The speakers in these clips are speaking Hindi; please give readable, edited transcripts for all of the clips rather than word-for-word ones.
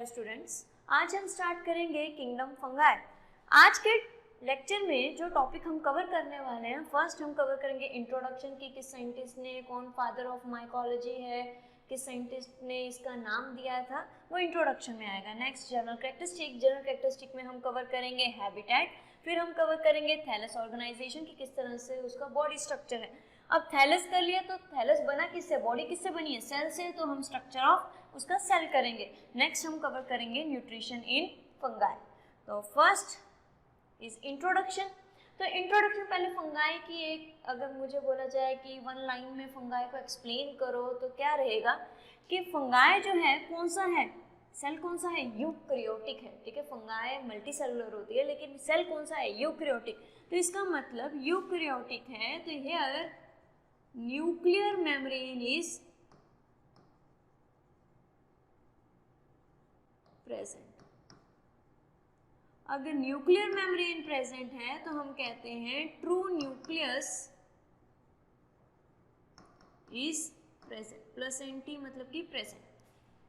हेलो स्टूडेंट्स, आज हम स्टार्ट करेंगे किंगडम फंगाई। आज के लेक्चर में जो टॉपिक हम कवर करने वाले हैं, फर्स्ट हम कवर करेंगे इंट्रोडक्शन की, किस साइंटिस्ट ने, कौन फादर ऑफ माइकोलॉजी है, किस साइंटिस्ट ने इसका नाम दिया था, वो इंट्रोडक्शन में आएगा। नेक्स्ट जनरल कैरेक्टरिस्टिक में हम कवर करेंगे हैबिटेट, फिर हम कवर करेंगे थैलस ऑर्गेनाइजेशन की, किस तरह से उसका बॉडी स्ट्रक्चर है। अब थैलस कर लिया तो थैलस बना किससे, बॉडी किससे बनी है, सेल से, तो हम स्ट्रक्चर ऑफ उसका सेल करेंगे। नेक्स्ट हम कवर करेंगे न्यूट्रिशन इन फंगाई। तो फर्स्ट इज इंट्रोडक्शन। तो इंट्रोडक्शन पहले फंगाई की एक, अगर मुझे बोला जाए कि वन लाइन में फंगाई को एक्सप्लेन करो तो क्या रहेगा कि फंगाई जो है कौन सा है, सेल कौन सा है, यूकैरियोटिक है। ठीक है, फंगाई मल्टी सेलुलर होती है लेकिन सेल कौन सा है, यूकैरियोटिक। तो इसका मतलब यूकैरियोटिक है, तो here nuclear membrane is present. अगर न्यूक्लियर मेम्ब्रेन प्रेजेंट है तो हम कहते हैं true nucleus is present, plus anti मतलब कि present.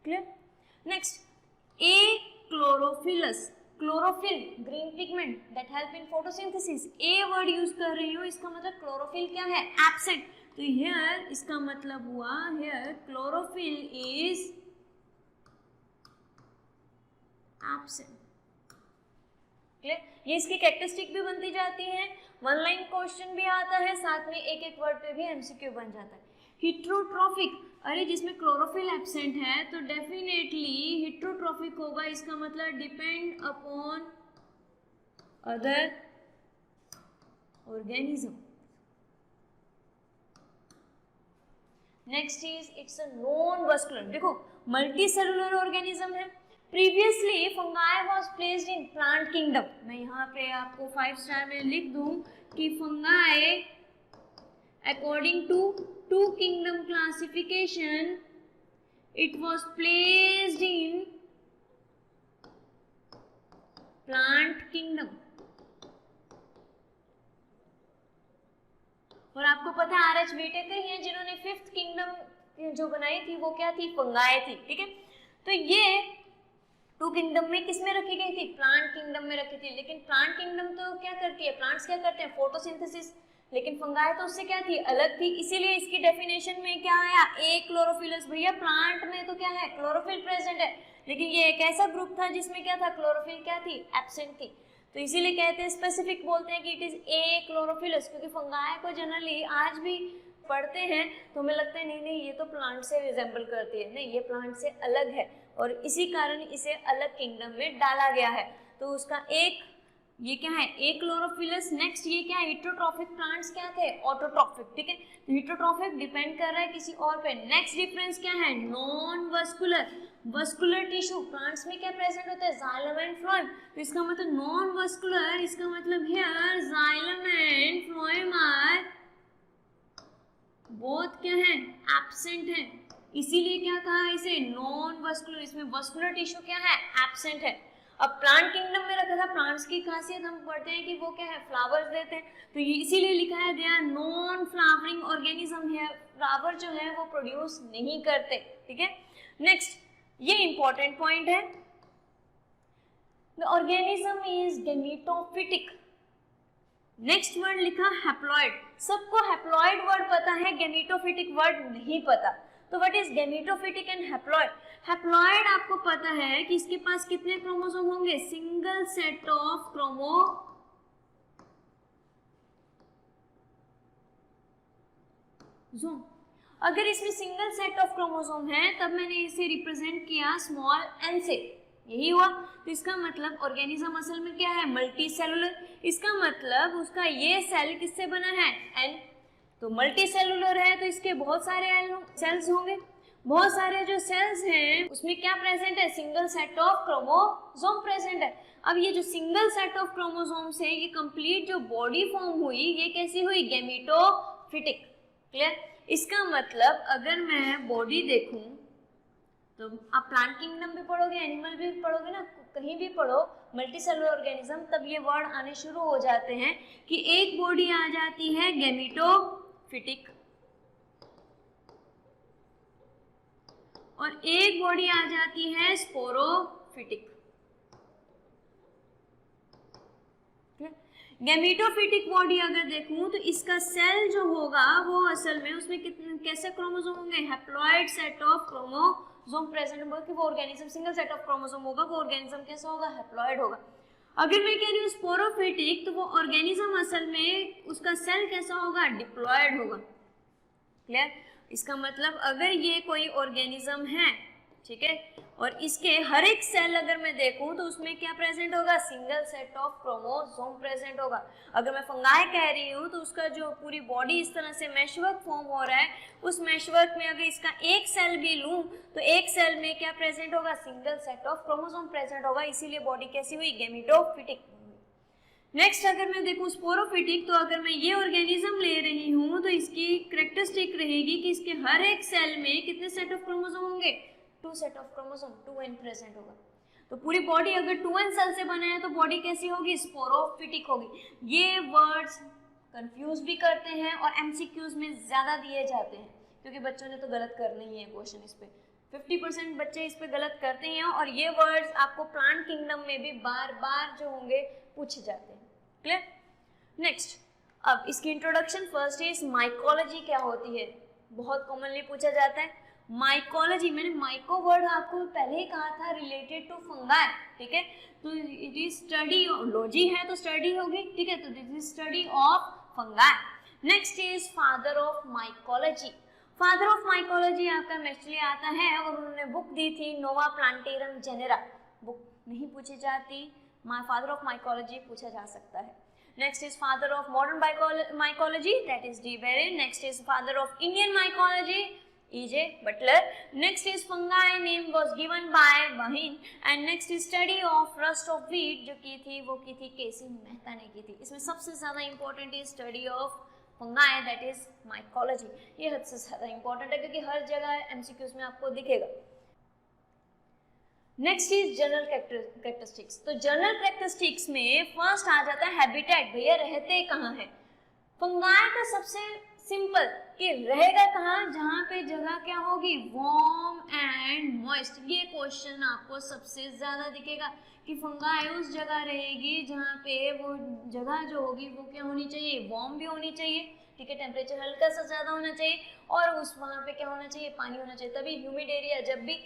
Clear. Next, A chlorophyllous, chlorophyll green pigment that help in photosynthesis, a word use कर रही हूँ, इसका मतलब क्लोरोफिल क्या है, एब्सेंट। तो हियर इसका मतलब हुआ here chlorophyll is absent. Clear. ये इसकी कैरेक्टरिस्टिक भी बनती जाती है, वन लाइन क्वेश्चन भी आता है, साथ में एक एक वर्ड पे भी एमसीक्यू बन जाता है। हिट्रोट्रॉफिक, अरे जिसमें क्लोरोफिल एब्सेंट है तो डेफिनेटली हिट्रोट्रॉफिक होगा, इसका मतलब depend upon other organism. Next is it's a non vascular, देखो मल्टी सेलुलर ऑर्गेनिज्म है। Previously fungi was placed in plant kingdom. मैं यहाँ पे आपको 5 स्टार में लिख दूं कि fungi according to to kingdom classification it was placed in plant kingdom. और आपको पता है आर.एच. व्हिटेकर ही हैं जिन्होंने 5th किंगडम जो बनाई थी वो क्या थी, फंगाई थी। ठीक है, तो ये टू किंगडम में किस में रखी गई थी, प्लांट किंगडम में रखी थी। लेकिन प्लांट किंगडम तो क्या करती है, प्लांट्स क्या करते हैं, फोटोसिंथेसिस, लेकिन फंगाई तो उससे क्या थी, अलग थी। इसीलिए इसकी डेफिनेशन में क्या आया, ए क्लोरोफिलस। भैया प्लांट में तो क्या है, क्लोरोफिल प्रेजेंट है, लेकिन ये एक ऐसा ग्रुप था जिसमें क्या था, क्लोरोफिल क्या थी, एब्सेंट थी। तो इसीलिए कहते हैं, स्पेसिफिक बोलते हैं कि इट इज ए क्लोरोफिलस, क्योंकि फंगाई को जनरली आज भी पढ़ते हैं तो हमें लगता है नहीं नहीं ये तो प्लांट से रिजेंबल करती है, नहीं ये प्लांट से अलग है, और इसी कारण इसे अलग किंगडम में डाला गया है। तो उसका एक ये क्या है, ए क्लोरोफिलस। नेक्स्ट ये क्या है, हिट्रोट्रॉफिक प्लांट्स क्या थे, ऑटोट्रॉफिक। ठीक है, तो हिट्रोट्रॉफिक डिपेंड कर रहा है किसी और पे। नेक्स्ट डिफरेंस क्या है, non vascular, vascular tissue plants में क्या प्रेजेंट होता है, जाइलम एंड फ्लोएम। तो इसका मतलब नॉन वस्कुलर, इसका मतलब here xylem and phloem are both क्या है, एब्सेंट है। इसीलिए क्या कहा इसे, नॉन वस्कुलर। इसमें वस्कुलर टिश्यू क्या है, एब्सेंट है। अब प्लांट किंगडम में रखा था, प्लांट्स की खासियत हम पढ़ते हैं कि वो क्या है, फ्लावर्स देते हैं, तो ये इसीलिए लिखा है they are non flowering organism है, फ्लावर जो है वो प्रोड्यूस नहीं करते। ठीक है, नेक्स्ट ये इंपॉर्टेंट पॉइंट है, the organism is gametophytic. Next word लिखा हैप्लॉइड, सबको हैप्लॉइड वर्ड पता है, गेमेटोफिटिक वर्ड नहीं पता। तो what is gametophytic and haploid. Haploid आपको पता है कि इसके पास कितने क्रोमोसोम होंगे, सिंगल सेट ऑफ क्रोमोसोम। अगर इसमें सिंगल सेट ऑफ क्रोमोसोम है तब मैंने इसे रिप्रेजेंट किया स्मॉल एन से, यही हुआ। तो इसका मतलब ऑर्गेनिज्म असल में क्या है, मल्टी सेलुलर। इसका मतलब उसका ये सेल किससे बना है, एन। तो मल्टी सेलुलर है तो इसके बहुत सारे सेल्स होंगे, बहुत सारे जो सेल्स हैं उसमें क्या प्रेजेंट है, single set of chromosome present है। अब ये जो सिंगल सेट ऑफ क्रोमोसोम से ये कंप्लीट जो बॉडी फॉर्म हुई, ये कैसी हुई, गेमेटोफिटिक। क्लियर। इसका मतलब अगर मैं बॉडी देखूं तो आप प्लांट किंगडम भी पढ़ोगे, एनिमल भी पढ़ोगे ना, कहीं भी पढ़ो मल्टी सेलुलर ऑर्गेनिज्म, तब ये वर्ड आने शुरू हो जाते हैं कि एक बॉडी आ जाती है गेमेटोफिटिक और एक बॉडी आ जाती है स्पोरोफिटिक। गैमेटोफिटिक। गैमेटोफिटिक बॉडी अगर देखूं तो इसका सेल जो होगा वो असल में उसमें कितने कैसे क्रोमोसोम होंगे, haploid set of chromosome present होगा कि वो organism single set of chromosome होगा, वो ऑर्गेनिज्म कैसा होगा, हैप्लॉइड होगा। अगर मैं कह रही हूँ स्पोरोफिटिक तो वो ऑर्गेनिज्म असल में उसका सेल कैसा होगा, डिप्लॉयड होगा। क्लियर? इसका मतलब अगर ये कोई ऑर्गेनिज्म है, ठीक है, और इसके हर एक सेल अगर मैं देखूं तो उसमें क्या प्रेजेंट होगा, single set of chromosome present होगा। अगर मैं फंगाई कह रही हूँ तो उसका जो पूरी बॉडी इस तरह से मैशवर्क फॉर्म हो रहा है, उस मैशवर्क में अगर इसका एक सेल भी लूं तो एक सेल में क्या प्रेजेंट होगा, single set of chromosome present होगा, इसीलिए बॉडी कैसी हुई, गैमेटोफिटिक। नेक्स्ट अगर मैं देखूं स्पोरोफिटिक, तो अगर मैं ये ऑर्गेनिज्म ले रही हूँ तो इसकी कैरेक्टरिस्टिक रहेगी कि इसके हर एक सेल में कितने सेट ऑफ क्रोमोसोम होंगे, 2 set of chromosome, 2n present होगा। तो पूरी बॉडी अगर 2n सेल से बना है तो बॉडी कैसी होगी, स्पोरोफिटिक होगी। ये वर्ड्स कंफ्यूज भी करते हैं और एमसीक्यूज में ज्यादा दिए जाते हैं, क्योंकि बच्चों ने तो गलत करना ही है क्वेश्चन इस पे, 50% बच्चे इस पे गलत करते हैं और ये वर्ड्स आपको प्लांट किंगडम में भी बार बार जो होंगे पूछे जाते हैं। क्लियर? नेक्स्ट, अब इसकी इंट्रोडक्शन फर्स्ट इज माइकोलॉजी क्या होती है, बहुत कॉमनली पूछा जाता है। माइकोलॉजी, मैंने माइको वर्ड आपको पहले ही कहा था, रिलेटेड टू फंगाई, ठीक है, तो इट इज स्टडी, लॉजी है तो स्टडी होगी, ठीक है, तो this is study of fungi. Next is father of mycology. Father of mycology आपका मैथली आता है और उन्होंने बुक दी थी नोवा प्लांटेरम जेनेरा, बुक नहीं पूछी जाती, फादर ऑफ माइकोलॉजी पूछा जा सकता है। Next is father of modern mycology, that is D Beren. Next is father of Indian mycology, E.J. Butler. Next is fungi, name was given by Bahin. And next is study of rust of wheat, जो की थी वो की थी केसी मेहता ने की थी। इसमें सबसे ज़्यादा important is study of fungi, that is mycology। ये हद से ज़्यादा इंपॉर्टेंट है क्योंकि हर जगह MCQs में आपको दिखेगा। Next is general characteristics. तो जनरल कैरेक्टरिस्टिक्स में फर्स्ट आ जाता है हैबिटेट, भैया रहते कहाँ है। फंगाई का सबसे सिंपल कि रहेगा कहाँ, जहाँ पे जगह क्या होगी, वार्म एंड मॉइस्ट। ये क्वेश्चन आपको सबसे ज्यादा दिखेगा कि फंगाई उस जगह रहेगी जहाँ पे वो जगह जो होगी वो क्या होनी चाहिए, वार्म भी होनी चाहिए, ठीक है, टेम्परेचर हल्का सा ज्यादा होना चाहिए और उस वहाँ पे क्या होना चाहिए, पानी होना चाहिए। तभी ह्यूमिड एरिया, जब भी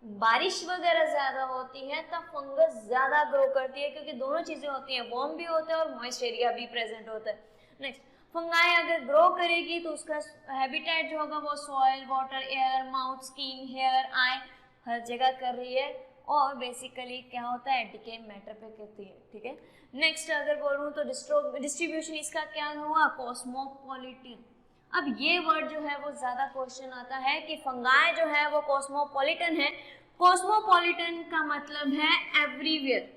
बारिश वगैरह ज्यादा होती है तब फंगस ज्यादा ग्रो करती है, क्योंकि दोनों चीजें होती हैं, वार्म भी होता है और मॉइस्ट एरिया भी प्रेजेंट होता है। नेक्स्ट, फंगाई अगर ग्रो करेगी तो उसका हैबिटेट जो होगा वो soil, water, air, mouth, skin, hair, eye, हर जगह कर रही है और बेसिकली क्या होता है, डिके मैटर पे करती है, ठीक है। नेक्स्ट अगर बोलूँ तो डिस्ट्रीब्यूशन इसका क्या हुआ, कॉस्मोपॉलिटन। अब ये वर्ड जो है वो ज्यादा क्वेश्चन आता है कि फंगाई जो है वो कॉस्मोपॉलिटन है। कॉस्मोपॉलिटन का मतलब है एवरीवेयर,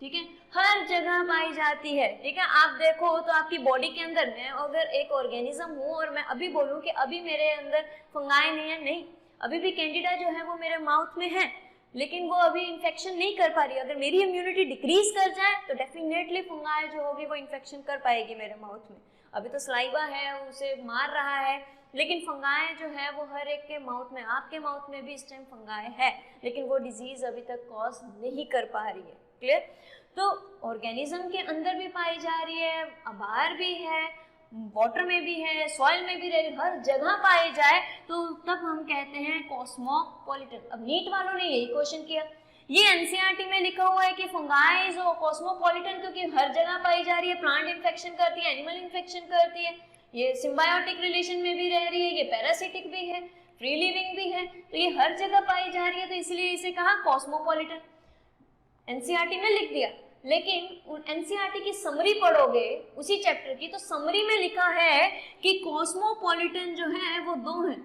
ठीक है, हर जगह पाई जाती है, ठीक है। आप देखो तो आपकी बॉडी के अंदर, मैं अगर एक ऑर्गेनिज्म हूँ और मैं अभी बोलूँ कि अभी मेरे अंदर फंगाई नहीं है, नहीं, अभी भी कैंडिडा जो है वो मेरे माउथ में है, लेकिन वो अभी इन्फेक्शन नहीं कर पा रही। अगर मेरी इम्यूनिटी डिक्रीज कर जाए तो डेफिनेटली फंगाई जो होगी वो इन्फेक्शन कर पाएगी मेरे माउथ में। अभी तो सलाइवा है, उसे मार रहा है, लेकिन फंगाई जो है वो हर एक के माउथ में, आपके माउथ में भी इस टाइम फंगाई है, लेकिन वो डिजीज अभी तक कॉज नहीं कर पा रही है। क्लियर? तो ऑर्गेनिज्म के अंदर भी पाई जा रही है, बाहर भी है, वाटर में भी है, सॉइल में भी रहे, हर जगह पाए जाए तो तब हम कहते हैं कॉस्मोपॉलिटन। अब नीट वालों ने यही क्वेश्चन किया, ये एनसीईआरटी में लिखा हुआ है कि फंगाई इज कॉस्मोपॉलिटन क्योंकि हर जगह पाई जा रही है, प्लांट इन्फेक्शन करती है, एनिमल इन्फेक्शन करती है, ये सिम्बायोटिक रिलेशन में भी रह रही है, ये पैरासिटिक भी है, फ्री लिविंग भी है, तो ये हर जगह पाई जा रही है, तो इसलिए इसे कहा कॉस्मोपॉलिटन। एनसीईआरटी में लिख दिया, लेकिन एनसीईआरटी की समरी पढ़ोगे उसी चैप्टर की, तो समरी में लिखा है कि कॉस्मोपॉलिटन जो है वो दो हैं।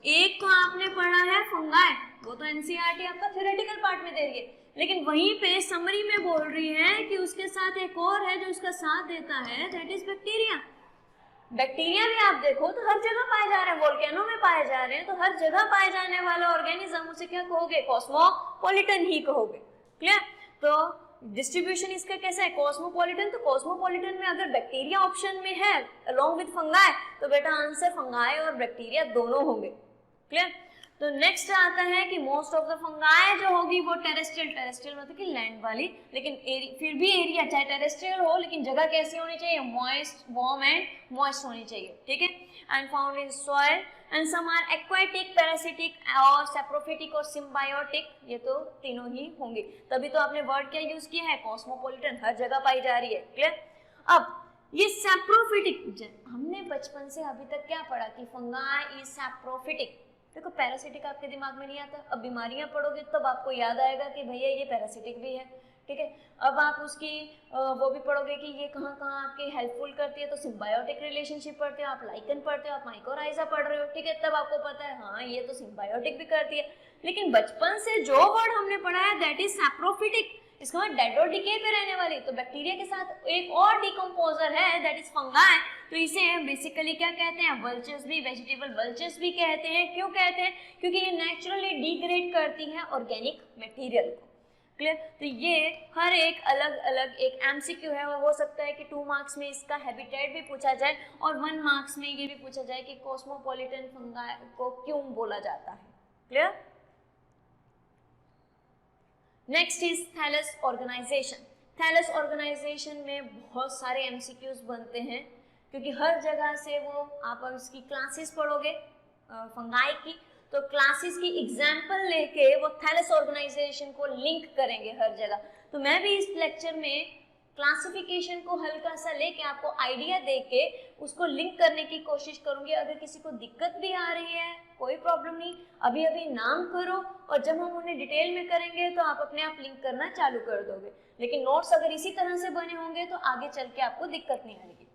एक तो आपने पढ़ा है फंगाई, वो तो एनसीईआरटी आपका थ्योरेटिकल पार्ट में दे रही है, लेकिन वहीं पे समरी में बोल रही है कि उसके साथ एक और है जो उसका साथ देता है, दैट इज बैक्टीरिया। बैक्टीरिया भी आप देखो तो हर जगह पाए जा रहे हैं, वोल्केनो में पाए जा रहे हैं, तो हर जगह पाए जाने वाला ऑर्गेनिज्म, उसे क्या कहोगे, कॉस्मोपॉलिटन ही कहोगे। क्लियर? तो डिस्ट्रीब्यूशन इसका कैसा है, कॉस्मोपॉलिटन। तो कॉस्मोपॉलिटन में अगर बैक्टीरिया ऑप्शन में है अलोंग विद फंगाई, तो बेटा आंसर फंगाई और बैक्टीरिया दोनों होंगे। क्लियर। तो नेक्स्ट आता है कि मोस्ट ऑफ द फंगाई जो होगी वो टेरेस्ट्रियल मतलब कि लैंड वाली, लेकिन फिर भी एरिया चाहे टेरेस्ट्रियल हो लेकिन जगह कैसी होनी चाहिए, मॉइस्ट, वार्म एंड मॉइस्ट होनी चाहिए, ठीक है। And found in soil and some are aquatic, parasitic और सैप्रोफिटिक और सिम्बायोटिक, ये तो तीनों ही होंगे। तभी तो आपने वर्ड क्या यूज किया है, कॉस्मोपॉलिटन, हर जगह पाई जा रही है। क्लियर। अब ये सैप्रोफिटिक, हमने बचपन से अभी तक क्या पढ़ा कि फंगाई इज सैप्रोफिटिक। देखो पैरासिटिक आपके दिमाग में नहीं आता, अब बीमारियां पढ़ोगे तब आपको याद आएगा कि भैया ये पैरासिटिक भी है, ठीक है। अब आप उसकी वो भी पढ़ोगे कि ये कहाँ कहाँ आपके हेल्पफुल करती है, तो सिम्बायोटिक रिलेशनशिप पढ़ते हो आप, लाइकन पढ़ते हो आप, माइकोराइजा पढ़ रहे हो, ठीक है, तब आपको पता है हाँ ये तो सिम्बायोटिक भी करती है। लेकिन बचपन से जो वर्ड हमने पढ़ा है दैट इज सैप्रोफिटिक, इसका मतलब डेड और डिके पे रहने वाली। तो बैक्टीरिया के साथ एक और डिकम्पोजर है दैट इज फंगाई, तो इसे बेसिकली क्या कहते हैं, वल्चर्स भी, वेजिटेबल वल्चर्स भी कहते हैं। क्यों कहते हैं, क्योंकि ये नेचुरली डिग्रेड करती है ऑर्गेनिक मटेरियल को। क्लियर। तो ये हर एक अलग अलग एक एमसीक्यू है, और हो सकता है कि 2 मार्क्स में इसका हैबिटेट भी पूछा जाए और 1 मार्क्स में ये भी पूछा जाए कि कॉस्मोपॉलिटन फंगाई को क्यों बोला जाता है। Clear. Next is thallus organisation. Thallus organisation में बहुत सारे एमसीक्यूज बनते हैं, क्योंकि हर जगह से वो आप इसकी क्लासेस पढ़ोगे फंगाई की, तो क्लासेस की एग्जाम्पल लेके वो थैलस ऑर्गेनाइजेशन को लिंक करेंगे हर जगह। तो मैं भी इस लेक्चर में क्लासिफिकेशन को हल्का सा लेके आपको आइडिया देके उसको लिंक करने की कोशिश करूंगी। अगर किसी को दिक्कत भी आ रही है कोई प्रॉब्लम नहीं, अभी अभी नाम करो और जब हम उन्हें डिटेल में करेंगे तो आप अपने आप लिंक करना चालू कर दोगे। लेकिन नोट्स अगर इसी तरह से बने होंगे तो आगे चल के आपको दिक्कत नहीं आएगी।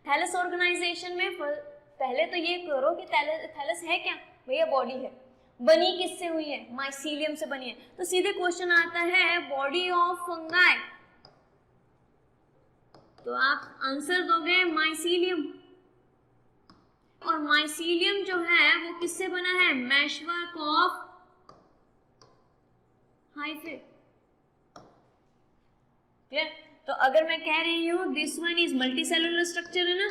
थैलस ऑर्गेनाइजेशन में पहले तो ये करो कि थैलस है क्या, भैया बॉडी है, बनी किससे हुई है, माइसीलियम से बनी है। तो सीधे क्वेश्चन आता है बॉडी ऑफ फंगाई, तो आप आंसर दोगे माइसीलियम। और माइसीलियम जो है वो किससे बना है, मैशवर्क ऑफ हाइफे। क्लियर। तो अगर मैं कह रही हूं this one is multicellular structure है ना,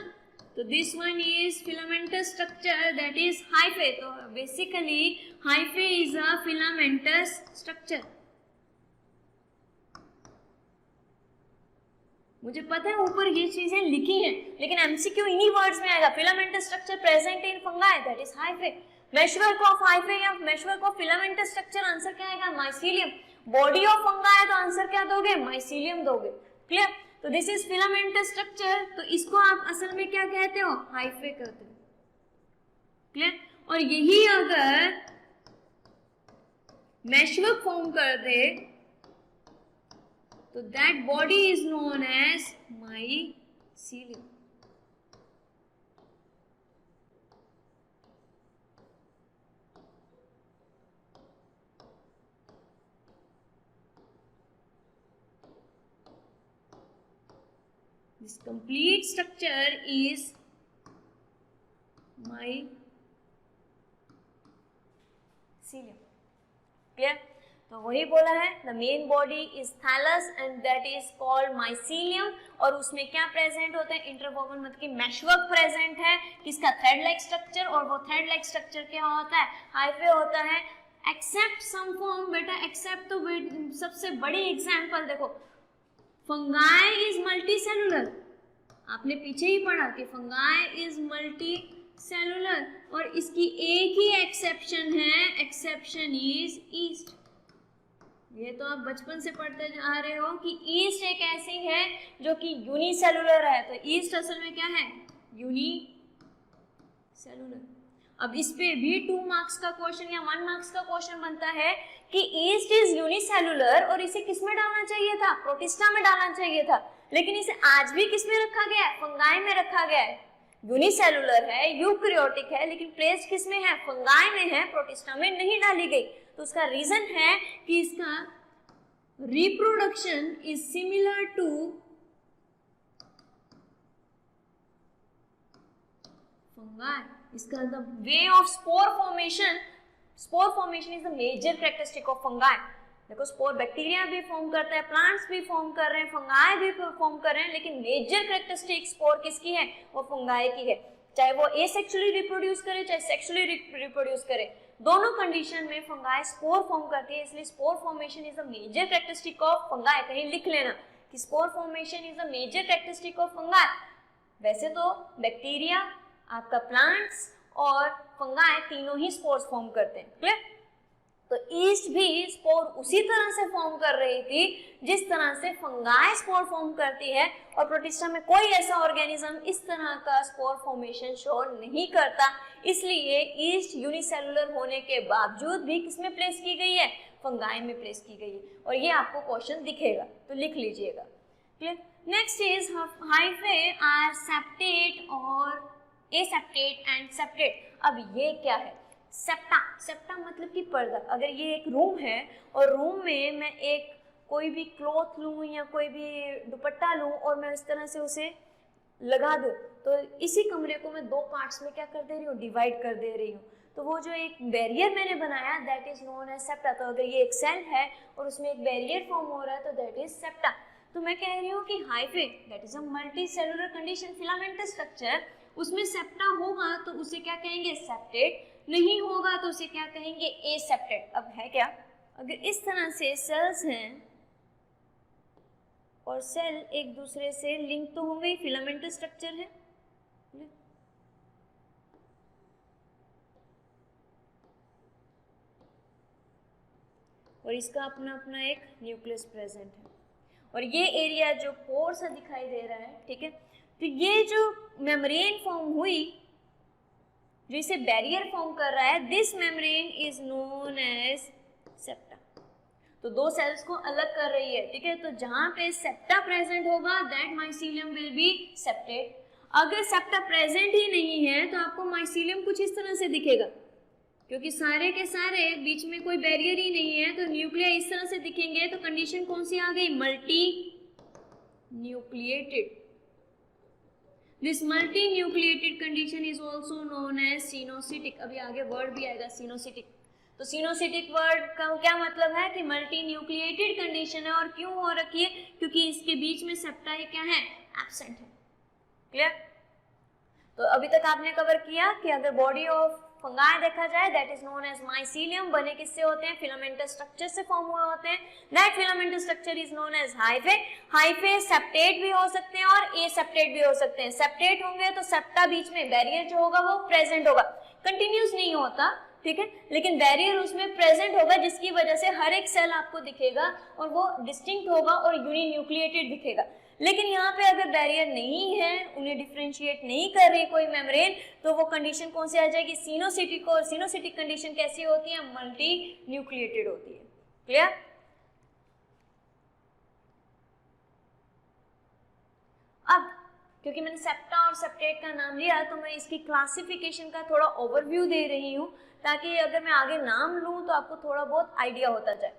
तो this one is filamentous structure that is hyphae. तो basically hyphae is a filamentous structure. मुझे पता है ऊपर ये चीजें लिखी हैं, लेकिन एमसीक्यू इन्हीं वर्ड्स में आएगा। Filamentous structure present in fungi that is hyphae. Meshwork of hyphae या meshwork of filamentous structure, answer क्या आएगा, माइसीलियम। बॉडी ऑफ फंगाई है तो आंसर क्या दोगे, माइसीलियम दोगे। क्लियर। तो दिस इज फिलामेंटस स्ट्रक्चर, तो इसको आप असल में क्या कहते हो, हाइफे कहते हो। क्लियर। और यही अगर मैशवर्क फॉर्म कर दे तो that body is known as mycelium. This complete structure is mycelium. Clear? तो वही बोला है, the main body is thallus and that is called mycelium. और उसमें क्या प्रेजेंट होता है, इंटरवोवन मतलब कि मैशवर्क प्रेजेंट है, किसका, थ्रेड लाइक स्ट्रक्चर। और वो थ्रेड लाइक स्ट्रक्चर क्या होता है, हाइफे होता है। एक्सेप्ट सम फॉर्म, बेटा एक्सेप्ट तो सबसे बड़ी एग्जांपल देखो, फंगाई इज मल्टी सेलुलर, आपने पीछे ही पढ़ा कि फंगाई इज मल्टी सेलुलर, और इसकी एक ही एक्सेप्शन है, एक्सेप्शन इज ईस्ट। ये तो आप बचपन से पढ़ते जा रहे हो कि ईस्ट एक ऐसी है जो कि यूनिसेलुलर है। तो ईस्ट असल में क्या है, यूनिसेलुलर। अब इस पे भी 2 मार्क्स का क्वेश्चन या 1 मार्क्स का क्वेश्चन बनता है कि ईस्ट इज यूनिसेलुलर और इसे किस में डालना चाहिए था, प्रोटिस्टा में डालना चाहिए था, लेकिन इसे आज भी किस में रखा गया है, फंगाई में रखा गया है। यूनिसेलुलर है, यूकैरियोटिक है, लेकिन प्लेस किस में है, फंगाई में है, प्रोटिस्टा में नहीं डाली गई। तो उसका रीजन है कि इसका reproduction is similar to fungi. इसका the way of spore formation is the major characteristic of fungi. देखो स्पोर बैक्टीरिया भी फॉर्म करता है, प्लांट्स भी फॉर्म कर रहे हैं, फंगाई भी फॉर्म कर रहे हैं, लेकिन मेजर कैरेक्टरिस्टिक स्पोर किसकी है, वो फंगाई की है। चाहे वो एसेक्सुअली रिप्रोड्यूस करे चाहे सेक्सुअली रिप्रोड्यूस करे, दोनों कंडीशन में फंगाई स्पोर फॉर्म करती है। इसलिए spore formation is a major characteristic of fungi. कहीं लिख लेना कि spore formation is a major characteristic of fungi. वैसे तो बैक्टीरिया, आपका प्लांट्स और फंगाई तीनों ही स्पोर्स फॉर्म करते हैं, क्लियर। तो ईस्ट भी स्पोर उसी तरह से फॉर्म कर रही थी जिस तरह से फंगाई स्पोर फॉर्म करती है, और प्रोटिस्टा में कोई ऐसा ऑर्गेनिज्म इस तरह का स्पोर फॉर्मेशन शो नहीं करता। इसलिए ईस्ट यूनिसेलुलर होने के बावजूद भी किसमें प्लेस की गई है, फंगाई में प्लेस की गई है, और ये आपको क्वेश्चन दिखेगा तो लिख लीजिएगा, clear. Next is hyphae are septate और एसेप्टेट एंड सेप्टेट। अब ये क्या है, सेप्टा, सेप्टा मतलब कि पर्दा। अगर ये एक रूम है और रूम में मैं एक कोई भी क्लॉथ लूँ या कोई भी दुपट्टा लूँ और मैं इस तरह से उसे लगा दूँ, तो इसी कमरे को मैं दो पार्ट्स में क्या कर दे रही हूँ, डिवाइड कर दे रही हूँ। तो वो जो एक बैरियर मैंने बनाया that is known as septa. तो अगर ये एक सेल है और उसमें एक बैरियर फॉर्म हो रहा है तो दैट इज सेप्टा। तो मैं कह रही हूँ कि hyphae that is a multi cellular condition filamentous structure, उसमें सेप्टा होगा तो उसे क्या कहेंगे, सेप्टेट, नहीं होगा तो उसे क्या कहेंगे, एसेप्टेट। अब है क्या, अगर इस तरह से सेल्स हैं और सेल एक दूसरे से लिंक तो होंगे ही, फिलामेंटस स्ट्रक्चर है, और इसका अपना अपना एक न्यूक्लियस प्रेजेंट है, और ये एरिया जो पोर सा दिखाई दे रहा है, ठीक है। तो ये जो मेम्ब्रेन फॉर्म हुई जो इसे बैरियर फॉर्म कर रहा है, this membrane is known as septa. तो दो सेल्स को अलग कर रही है, ठीक है। तो जहां पे सेप्टा प्रेजेंट होगा that mycelium will be septate. अगर सेप्टा प्रेजेंट ही नहीं है तो आपको माइसीलियम कुछ इस तरह से दिखेगा, क्योंकि सारे के सारे बीच में कोई बैरियर ही नहीं है, तो न्यूक्लिया इस तरह से दिखेंगे। तो कंडीशन कौन सी आ गई, multinucleated. This multinucleated condition is also known as coenocytic. अभी आगे वर्ड भी आएगा सिनोसिटिक। तो सिनोसिटिक वर्ड का क्या मतलब है कि मल्टी न्यूक्लिएटेड कंडीशन है, और क्यों हो रखी है, क्योंकि इसके बीच में सेप्टा क्या है, एब्सेंट है, क्लियर। तो अभी तक आपने कवर किया कि अगर बॉडी ऑफ फंगाई देखा जाए that is known as mycelium, बने किससे होते हैं, फिलामेंटस स्ट्रक्चर से फॉर्म हुए होते हैं। That filamentous structure is known as hyphae. Hyphae septate भी हो सकते हैं और एसेप्टेट भी हो सकते हैं। सेप्टेट होंगे तो सेप्टा बीच में बैरियर जो होगा वो प्रेजेंट होगा, कंटिन्यूस नहीं होता, ठीक है, लेकिन बैरियर उसमें प्रेजेंट होगा, जिसकी वजह से हर एक सेल आपको दिखेगा और वो डिस्टिंक्ट होगा और यूनिन्यूक्लिएटेड दिखेगा। लेकिन यहाँ पे अगर बैरियर नहीं है, उन्हें डिफरेंशिएट नहीं कर रही कोई मेम्ब्रेन, तो वो कंडीशन कौन सी आ जाएगी, सिनोसिटिक। और सिनोसिटिक कंडीशन कैसी होती है, मल्टी न्यूक्लिएटेड होती है, क्लियर। अब क्योंकि मैंने सेप्टा और सेप्टेट का नाम लिया तो मैं इसकी क्लासिफिकेशन का थोड़ा ओवरव्यू दे रही हूँ, ताकि अगर मैं आगे नाम लूँ तो आपको थोड़ा बहुत आइडिया होता जाए।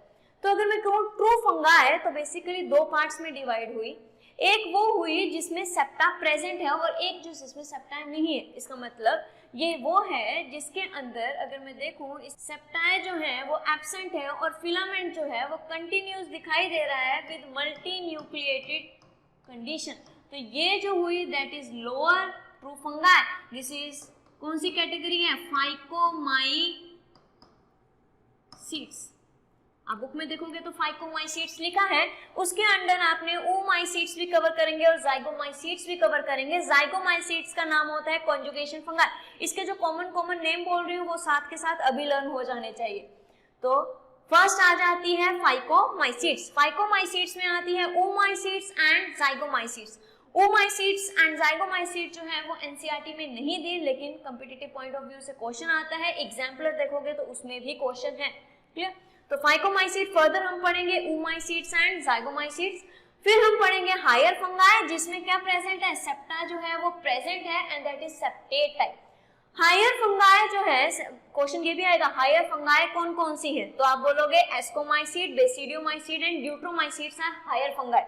तो अगर मैं कहूँ ट्रू फंगाई तो बेसिकली दो पार्ट्स में डिवाइड हुई। एक वो हुई जिसमें सेप्टा प्रेजेंट है और एक जो जिसमें सेप्टा नहीं है। इसका मतलब ये वो है जिसके अंदर अगर मैं देखूं सेप्टा जो है वो एब्सेंट है और फिलामेंट जो है वो कंटिन्यूस दिखाई दे रहा है विद मल्टी न्यूक्लिएटेड कंडीशन। तो ये जो हुई that is lower true fungi. This is कौन सी कैटेगरी है, फाइकोमाइसीट्स। आप बुक में देखोगे तो फाइकोमाइसीट्स लिखा है, उसके अंडर आपने ओमाइसीट्स भी कवर करेंगे और जाइगोमाइसीट्स भी कवर करेंगे। जाइगोमाइसीट्स का नाम होता है कॉन्जुगेशन फंगाई। इसके जो कॉमन नेम बोल रही हूँ वो साथ के साथ अभी लर्न हो जाने चाहिए। तो फर्स्ट आ जाती है फाइकोमाइसीट्स। फाइकोमाइसीट्स में आती है ओमाइसीट्स एंड जाइगोमाइसीट्स। ओमाइसीट्स एंड जाइगोमाइसीट्स जो है वो एनसीईआरटी में नहीं दी, लेकिन कॉम्पिटिटिव पॉइंट ऑफ व्यू से क्वेश्चन आता है। एग्जाम्पलर देखोगे तो उसमें भी क्वेश्चन है, क्लियर। तो फाइकोमाइसीट फर्दर हम पढ़ेंगे ओमाइसीट्स एंड जाइगोमाइसीट्स। फिर हम पढ़ेंगे हायर फंगाई जिसमें क्या प्रेजेंट है, सेप्टा जो है वो प्रेजेंट है and that is septate type. Higher fungi जो है, क्वेश्चन ये भी आएगा हायर फंगाई कौन कौन सी है, तो आप बोलोगे एस्कोमाइसीट, बेसिडियोमाइसीट एंड ड्यूट्रोमाइसीट्स आर हायर फंगाई।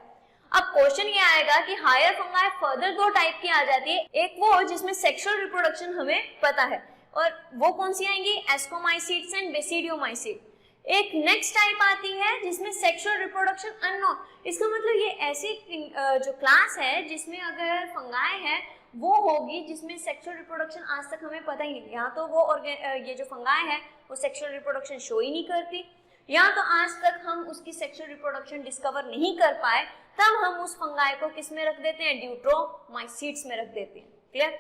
अब क्वेश्चन ये आएगा कि हायर फंगाई फर्दर दो टाइप की आ जाती है। एक वो जिसमें सेक्सुअल रिप्रोडक्शन हमें पता है, और वो कौन सी आएंगी, एस्कोमाइसीट्स एंड बेसिडियोमाइसीट। एक नेक्स्ट टाइप आती है जिसमें सेक्सुअल रिप्रोडक्शन अननोन। इसका मतलब ये ऐसी जो क्लास है जिसमें अगर फंगाई है वो होगी जिसमें सेक्सुअल रिप्रोडक्शन आज तक हमें पता ही नहीं। या तो वो ये जो फंगाई है वो सेक्सुअल रिप्रोडक्शन शो ही नहीं करती, या तो आज तक हम उसकी सेक्सुअल रिप्रोडक्शन डिस्कवर नहीं कर पाए, तब हम उस फंगाई को किस में रख देते हैं, ड्यूट्रोमाइसीट्स में रख देते हैं। क्लियर?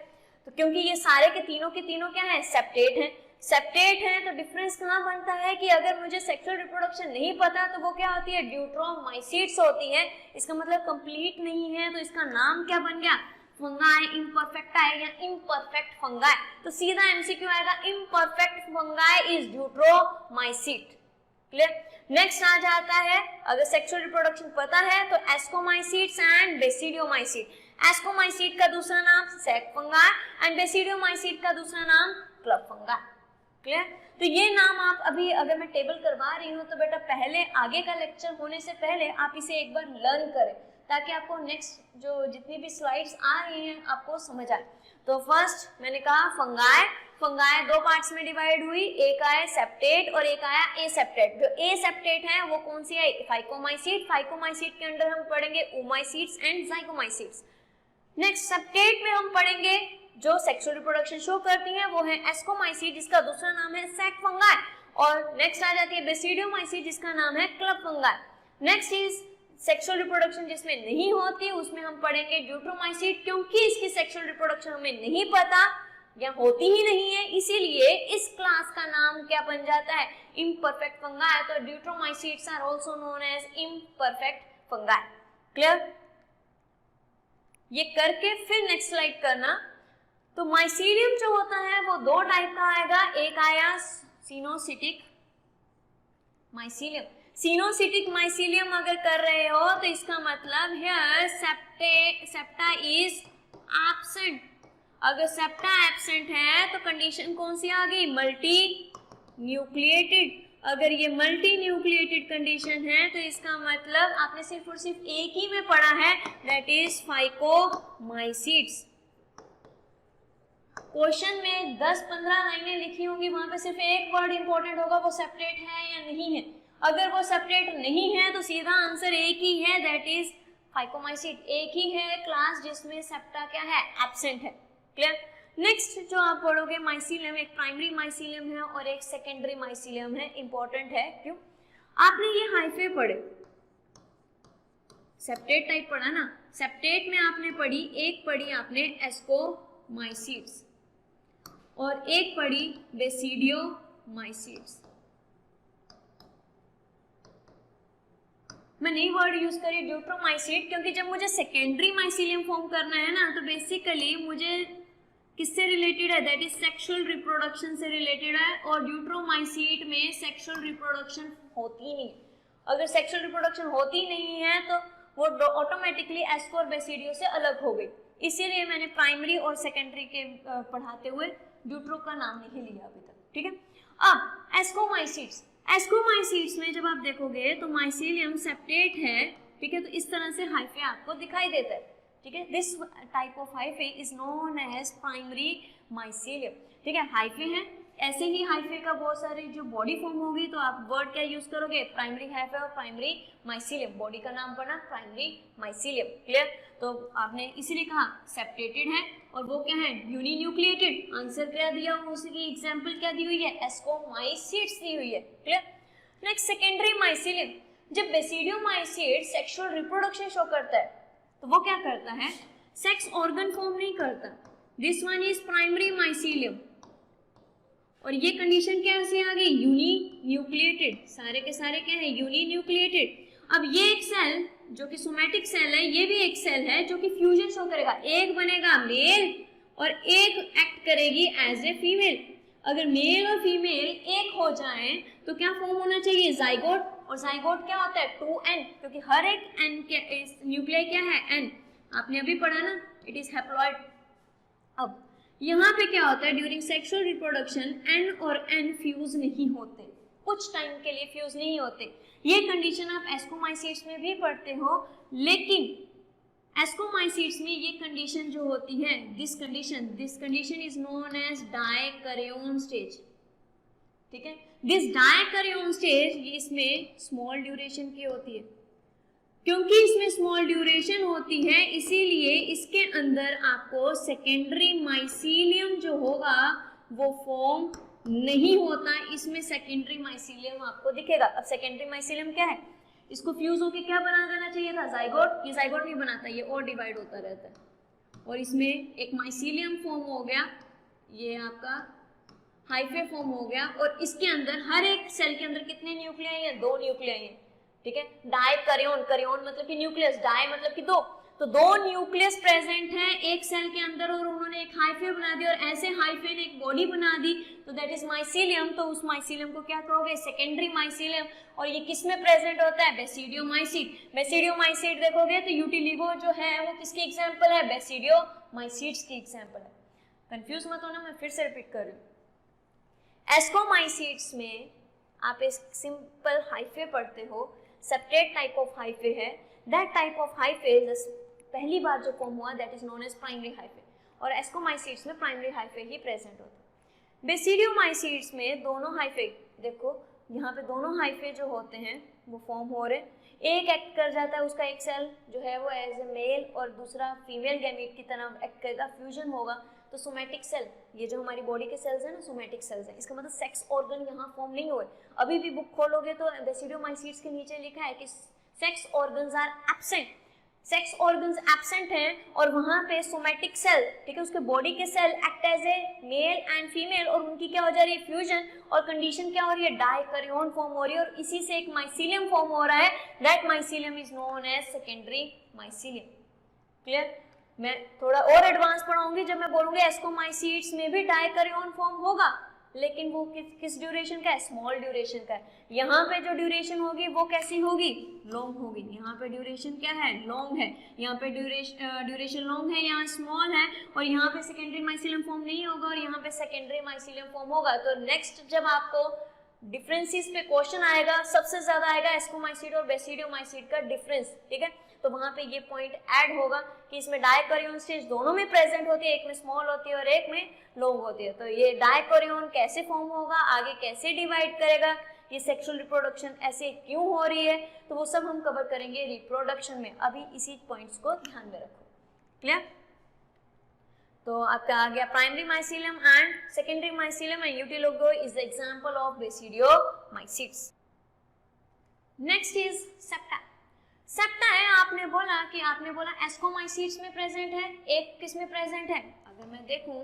तो क्योंकि ये सारे के तीनों क्या है, सेप्टेट हैं। सेप्टेट है तो डिफरेंस कहाँ बनता है कि अगर मुझे सेक्सुअल रिप्रोडक्शन नहीं पता तो वो क्या होती है, ड्यूट्रोमाइसीट्स होती है। इसका मतलब कंप्लीट नहीं है, तो इसका नाम क्या बन गया, फंगाई इम्परफेक्टा या इम्परफेक्ट फंगाई। तो सीधा एमसीक्यू आएगा, imperfect fungi is deuteromycete. Clear? Next आ जाता है, अगर सेक्सुअल रिप्रोडक्शन पता है तो एस्कोमाइसीट्स एंड बेसिडियोमाइसीट। एस्कोमाइसीट का दूसरा नाम सेक फंगाई एंड बेसिडियोमाइसीट का दूसरा नाम क्लब फंगाई। क्लियर? तो ये नाम आप अभी अगर मैं टेबल करवा रही हूँ तो बेटा पहले आगे का लेक्चर होने से पहले आप इसे एक बार लर्न करें ताकि आपको नेक्स्ट जो जितनी भी स्लाइड्स आ रही हैं आपको समझ आए। तो फर्स्ट मैंने कहा फंगाई दो पार्ट्स में डिवाइड हुई, एक आया सेप्टेट और एक आया एसेप्टेट। जो एसेप्टेट है वो कौन सी है, फाइकोमाइसीट। फाइकोमाइसीट के अंदर हम पढ़ेंगे ओमाइसीट्स एंड जाइगोमाइसीट्स। नेक्स्ट सेप्टेट में हम पढ़ेंगे जो सेक्सुअल रिप्रोडक्शन शो करती हैं वो है एस्कोमाइसीट जिसका दूसरा नाम है सैक फंगाई। और नेक्स्ट आ जाती है बेसिडियोमाइसीट जिसका नाम है club fungi. Next is sexual reproduction जिसमें नहीं होती उसमें हम पढ़ेंगे ड्यूट्रोमाइसीट, क्योंकि इसकी सेक्सुअल रिप्रोडक्शन हमें नहीं पता या होती ही नहीं है, इसीलिए इस क्लास का नाम क्या बन जाता है, इम्परफेक्ट फंगाई। तो deuteromycetes are also known as imperfect fungi. Clear? ये करके फिर नेक्स्ट स्लाइड करना। तो माइसीलियम जो होता है वो दो टाइप का आएगा, एक आया सिनोसिटिक माइसीलियम। सिनोसिटिक माइसीलियम अगर कर रहे हो तो इसका मतलब है सेप्टा इज एब्सेंट। अगर सेप्टा एब्सेंट है तो कंडीशन कौन सी आ गई, मल्टी न्यूक्लिएटेड। अगर ये मल्टी न्यूक्लिएटेड कंडीशन है तो इसका मतलब आपने सिर्फ और सिर्फ एक ही में पढ़ा है, दैट इज फाइकोमाइसीट्स। क्वेश्चन में 10-15 लाइनें लिखी होंगी, वहां पे सिर्फ एक वर्ड इंपॉर्टेंट होगा, वो सेपरेट है या नहीं है। अगर वो सेपरेट नहीं है तो सीधा आंसर एक ही है, दैट इज फाइकोमाइसीट। एक ही है क्लास जिसमें सेप्टा क्या है, एब्सेंट है। क्लियर? नेक्स्ट जो आप पढ़ोगे माइसीलियम, एक प्राइमरी माइसीलियम है और एक सेकेंडरी माइसीलियम है। इंपॉर्टेंट है, क्यों? आपने ये हाइफे पढ़े, सेप्टेट टाइप पढ़ा ना, सेप्टेट में आपने पढ़ी, एक पढ़ी आपने एस्कोमाइसीट्स और एक पढ़ी बेसिडियोमाइसीट्स। मैं नई वर्ड यूज करी ड्यूट्रोमाइसीट, क्योंकि जब मुझे सेकेंडरी माइसीलियम फॉर्म करना है ना तो बेसिकली मुझे किससे रिलेटेड है, दैट इज सेक्सुअल रिप्रोडक्शन से रिलेटेड है। और ड्यूट्रोमाइसीट में सेक्सुअल रिप्रोडक्शन होती नहीं। अगर सेक्सुअल रिप्रोडक्शन होती नहीं है तो वो ऑटोमेटिकली एस्को और बेसिडियो से अलग हो गई। इसीलिए मैंने प्राइमरी और सेकेंडरी के पढ़ाते हुए ड्यूट्रो का नाम नहीं लिया अभी तक। ठीक है? अब एस्कोमाइसीट्स, एस्कोमाइसीट्स में जब आप देखोगे तो माइसीलियम सेप्टेट है, ठीक है, तो इस तरह से हाइफे आपको दिखाई देता है। ठीक है, this type of hyphae is known as primary mycelium. ठीक है, हाइफे है, ऐसे ही हाइफे का बहुत सारे जो बॉडी फॉर्म होगी तो आप वर्ड क्या यूज करोगे, प्राइमरी हाइफे और प्राइमरी माइसीलियम। बॉडी का नाम पढ़ना प्राइमरी माइसीलियम। क्लियर? तो आपने इसीलिए कहा सेपरेटेड है और वो क्या है, यूनिन्यूक्लिएटेड। आंसर क्या दिया, उसकी एग्जांपल क्या दी हुई है, एस्कोमाइसीट्स दी हुई है। क्लियर? नेक्स्ट सेकेंडरी माइसीलियम, जब बेसिडियोमाइसीट सेक्सुअल रिप्रोडक्शन शो करता है तो वो क्या करता है, सेक्स ऑर्गन फॉर्म नहीं करता। This one is primary mycelium और ये कंडीशन कैसे आ गई, यूनिन्यूक्लिएटेड। सारे के सारे क्या है, यूनिन्यूक्लिएटेड। अब ये एक सेल जो कि सोमैटिक सेल है, ये भी एक सेल है जो कि फ्यूजन शो करेगा। एक बनेगा मेल और एक एक्ट करेगी एज ए फीमेल। अगर मेल और फीमेल एक हो जाएं तो क्या फॉर्म होना चाहिए, जाइगोट। और जाइगोट क्या होता है, 2n, क्योंकि हर एक n के न्यूक्लियाई क्या है, n। आपने अभी पढ़ा ना, इट इज हैप्लॉइड। अब यहाँ पे क्या होता है, ड्यूरिंग सेक्सुअल रिप्रोडक्शन n और n फ्यूज नहीं होते, कुछ टाइम के लिए फ्यूज नहीं होते। ये कंडीशन आप एस्कोमाइसीट्स में भी पढ़ते हो, लेकिन एस्कोमाइसीट्स में ये कंडीशन जो होती है, this condition is known as dikaryon stage. ठीक है। दिस डायकैरियोन स्टेज ये इसमें स्मॉल ड्यूरेशन की होती है। क्योंकि इसमें स्मॉल ड्यूरेशन होती है इसीलिए इसके अंदर आपको सेकेंडरी माइसीलियम जो होगा वो फॉर्म नहीं होता, इसमें सेकेंडरी माइसीलियम आपको दिखेगा। अब सेकेंडरी माइसीलियम क्या है, इसको फ्यूज होके क्या बना देना चाहिए था, जाइगोट। ये जाइगोट नहीं बनाता, ये और डिवाइड होता रहता है और इसमें एक माइसीलियम फॉर्म हो गया, ये आपका हाइफे फॉर्म हो गया और इसके अंदर हर एक सेल के अंदर कितने न्यूक्लियाई हैं, 2 न्यूक्लियाई हैं, ठीक है। डायकैरियोन, कैरियोन मतलब कि न्यूक्लियस, डाई मतलब कि 2, तो 2 न्यूक्लियस प्रेजेंट हैं एक सेल के अंदर और उन्होंने एक हाइफे बना दी और ऐसे हाइफे ने एक बॉडी बना दी, तो दैट इज माइसीलियम। तो उस माइसीलियम को क्या कहोगे, सेकेंडरी माइसीलियम। और ये किस में प्रेजेंट होता है, बेसिडियोमाइसीट। बेसिडियोमाइसीट देखोगे तो यूटिलिगो जो है वो किसकी एग्जांपल है, बेसिडियोमाइसीट्स की एग्जांपल है। कंफ्यूज मत होना, मैं फिर से रिपीट कर रही हूँ। एस्कोमाइसीट्स में आप एक सिंपल हाइफे पढ़ते हो, सेपरेट टाइप ऑफ हाइफे है, दैट टाइप ऑफ हाइफे पहली बार जो फॉर्म हुआ that is known as primary hyphae, और एस्कोमाइसीट्स में प्राइमरी हाइफे ही प्रेजेंट होता है। बेसिडियोमाइसीट्स में दोनों हाइफे, देखो यहाँ पे दोनों हाइफे जो होते हैं वो फॉर्म हो रहे, एक एक्ट कर जाता है, उसका एक सेल जो है वो एज ए मेल और दूसरा फीमेल गैमीट की तरह एक्ट करेगा, फ्यूजन होगा, तो सोमैटिक सेल, ये जो हमारी बॉडी के सेल्स हैं ना, सोमैटिक सेल्स हैं, इसका मतलब सेक्स ऑर्गन यहाँ फॉर्म नहीं हुए। अभी भी बुक खोलोगे तो बेसिडियोमाइसीट्स के नीचे लिखा है कि sex organs are absent, sex organs absent हैं और वहां पे सोमैटिक सेल, ठीक है, उसके बॉडी के cell act as a male and female और उनकी क्या हो जा रही है, फ्यूजन, और कंडीशन क्या हो रही है, डायकैरियोन फॉर्म हो रही है और इसी से एक माइसीलियम फॉर्म हो रहा है, that mycelium is known as secondary mycelium. Clear? मैं थोड़ा और एडवांस पढ़ाऊंगी जब मैं बोलूंगी एस्कोमाइसीट्स में भी डायकैरियोन फॉर्म होगा, लेकिन वो किस ड्यूरेशन का है, स्मॉल ड्यूरेशन का है। यहाँ पे जो ड्यूरेशन होगी वो कैसी होगी, लॉन्ग होगी। यहाँ पे ड्यूरेशन क्या है, लॉन्ग है, यहाँ पे ड्यूरेशन लॉन्ग है, यहाँ स्मॉल है, और यहाँ पे सेकेंडरी माइसीलियम फॉर्म नहीं होगा और यहाँ पे सेकेंडरी माइसीलियम फॉर्म होगा। तो नेक्स्ट जब आपको डिफरेंसेस पे क्वेश्चन आएगा, सबसे ज्यादा आएगा एस्कोमाइसीट और बेसिडियोमाइसीट का डिफरेंस, ठीक है, तो वहां पे ये पॉइंट ऐड होगा कि इसमें डायकैरियोन स्टेज दोनों में प्रेजेंट होती है, एक में स्मॉल होती है और एक में लॉन्ग होती है। तो ये डायकैरियोन कैसे फॉर्म होगा, आगे कैसे डिवाइड करेगा, ये सेक्सुअल रिप्रोडक्शन ऐसे क्यों हो रही है, तो वो सब हम कवर करेंगे रिप्रोडक्शन में। अभी इसी पॉइंट्स को ध्यान में रखो। क्लियर? तो आपका आ गया primary mycelium and secondary mycelium and Ustilago is the example of basidiomycetes. Next is septa. Septa है, आपने बोला एस्कोमाइसीट्स में प्रेजेंट है, एक किस में प्रेजेंट है, अगर मैं देखूं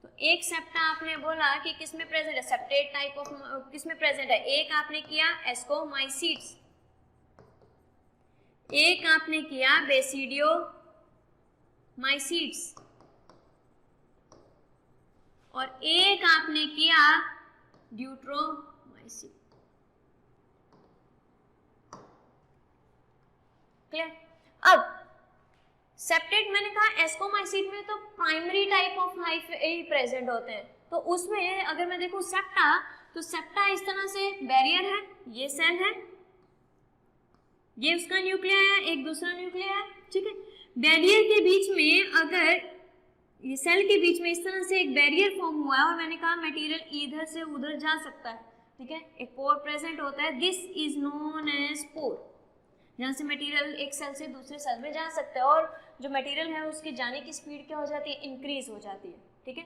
तो एक सेप्टा आपने बोला कि किस में प्रेजेंट है, सेपरेट टाइप ऑफ किस में प्रेजेंट है, एक आपने किया एस्कोमाइसीट्स, एक आपने किया बेसिडियोमाइसीट्स और एक आपने किया ड्यूट्रोमाइसीट। क्लियर? अब सेप्टेट मैंने कहा एस्कोमाइसीट में तो प्राइमरी टाइप ऑफ हाइफे ही प्रेजेंट होते हैं, तो उसमें अगर मैं देखूं सेप्टा, तो सेप्टा इस तरह से बैरियर है, ये सेल है, ये उसका न्यूक्लिया है, एक दूसरा न्यूक्लिया है, ठीक है। बैरियर के बीच में, अगर ये सेल के बीच में इस तरह से एक बैरियर फॉर्म हुआ है और मैंने कहा मटेरियल इधर से उधर जा सकता है, ठीक है, एक पोर प्रेजेंट होता है, दिस इज नोन एज पोर, जहाँ से मटेरियल एक सेल से दूसरे सेल में जा सकता है और जो मटेरियल है उसके जाने की स्पीड क्या हो जाती है, इंक्रीज हो जाती है, ठीक है।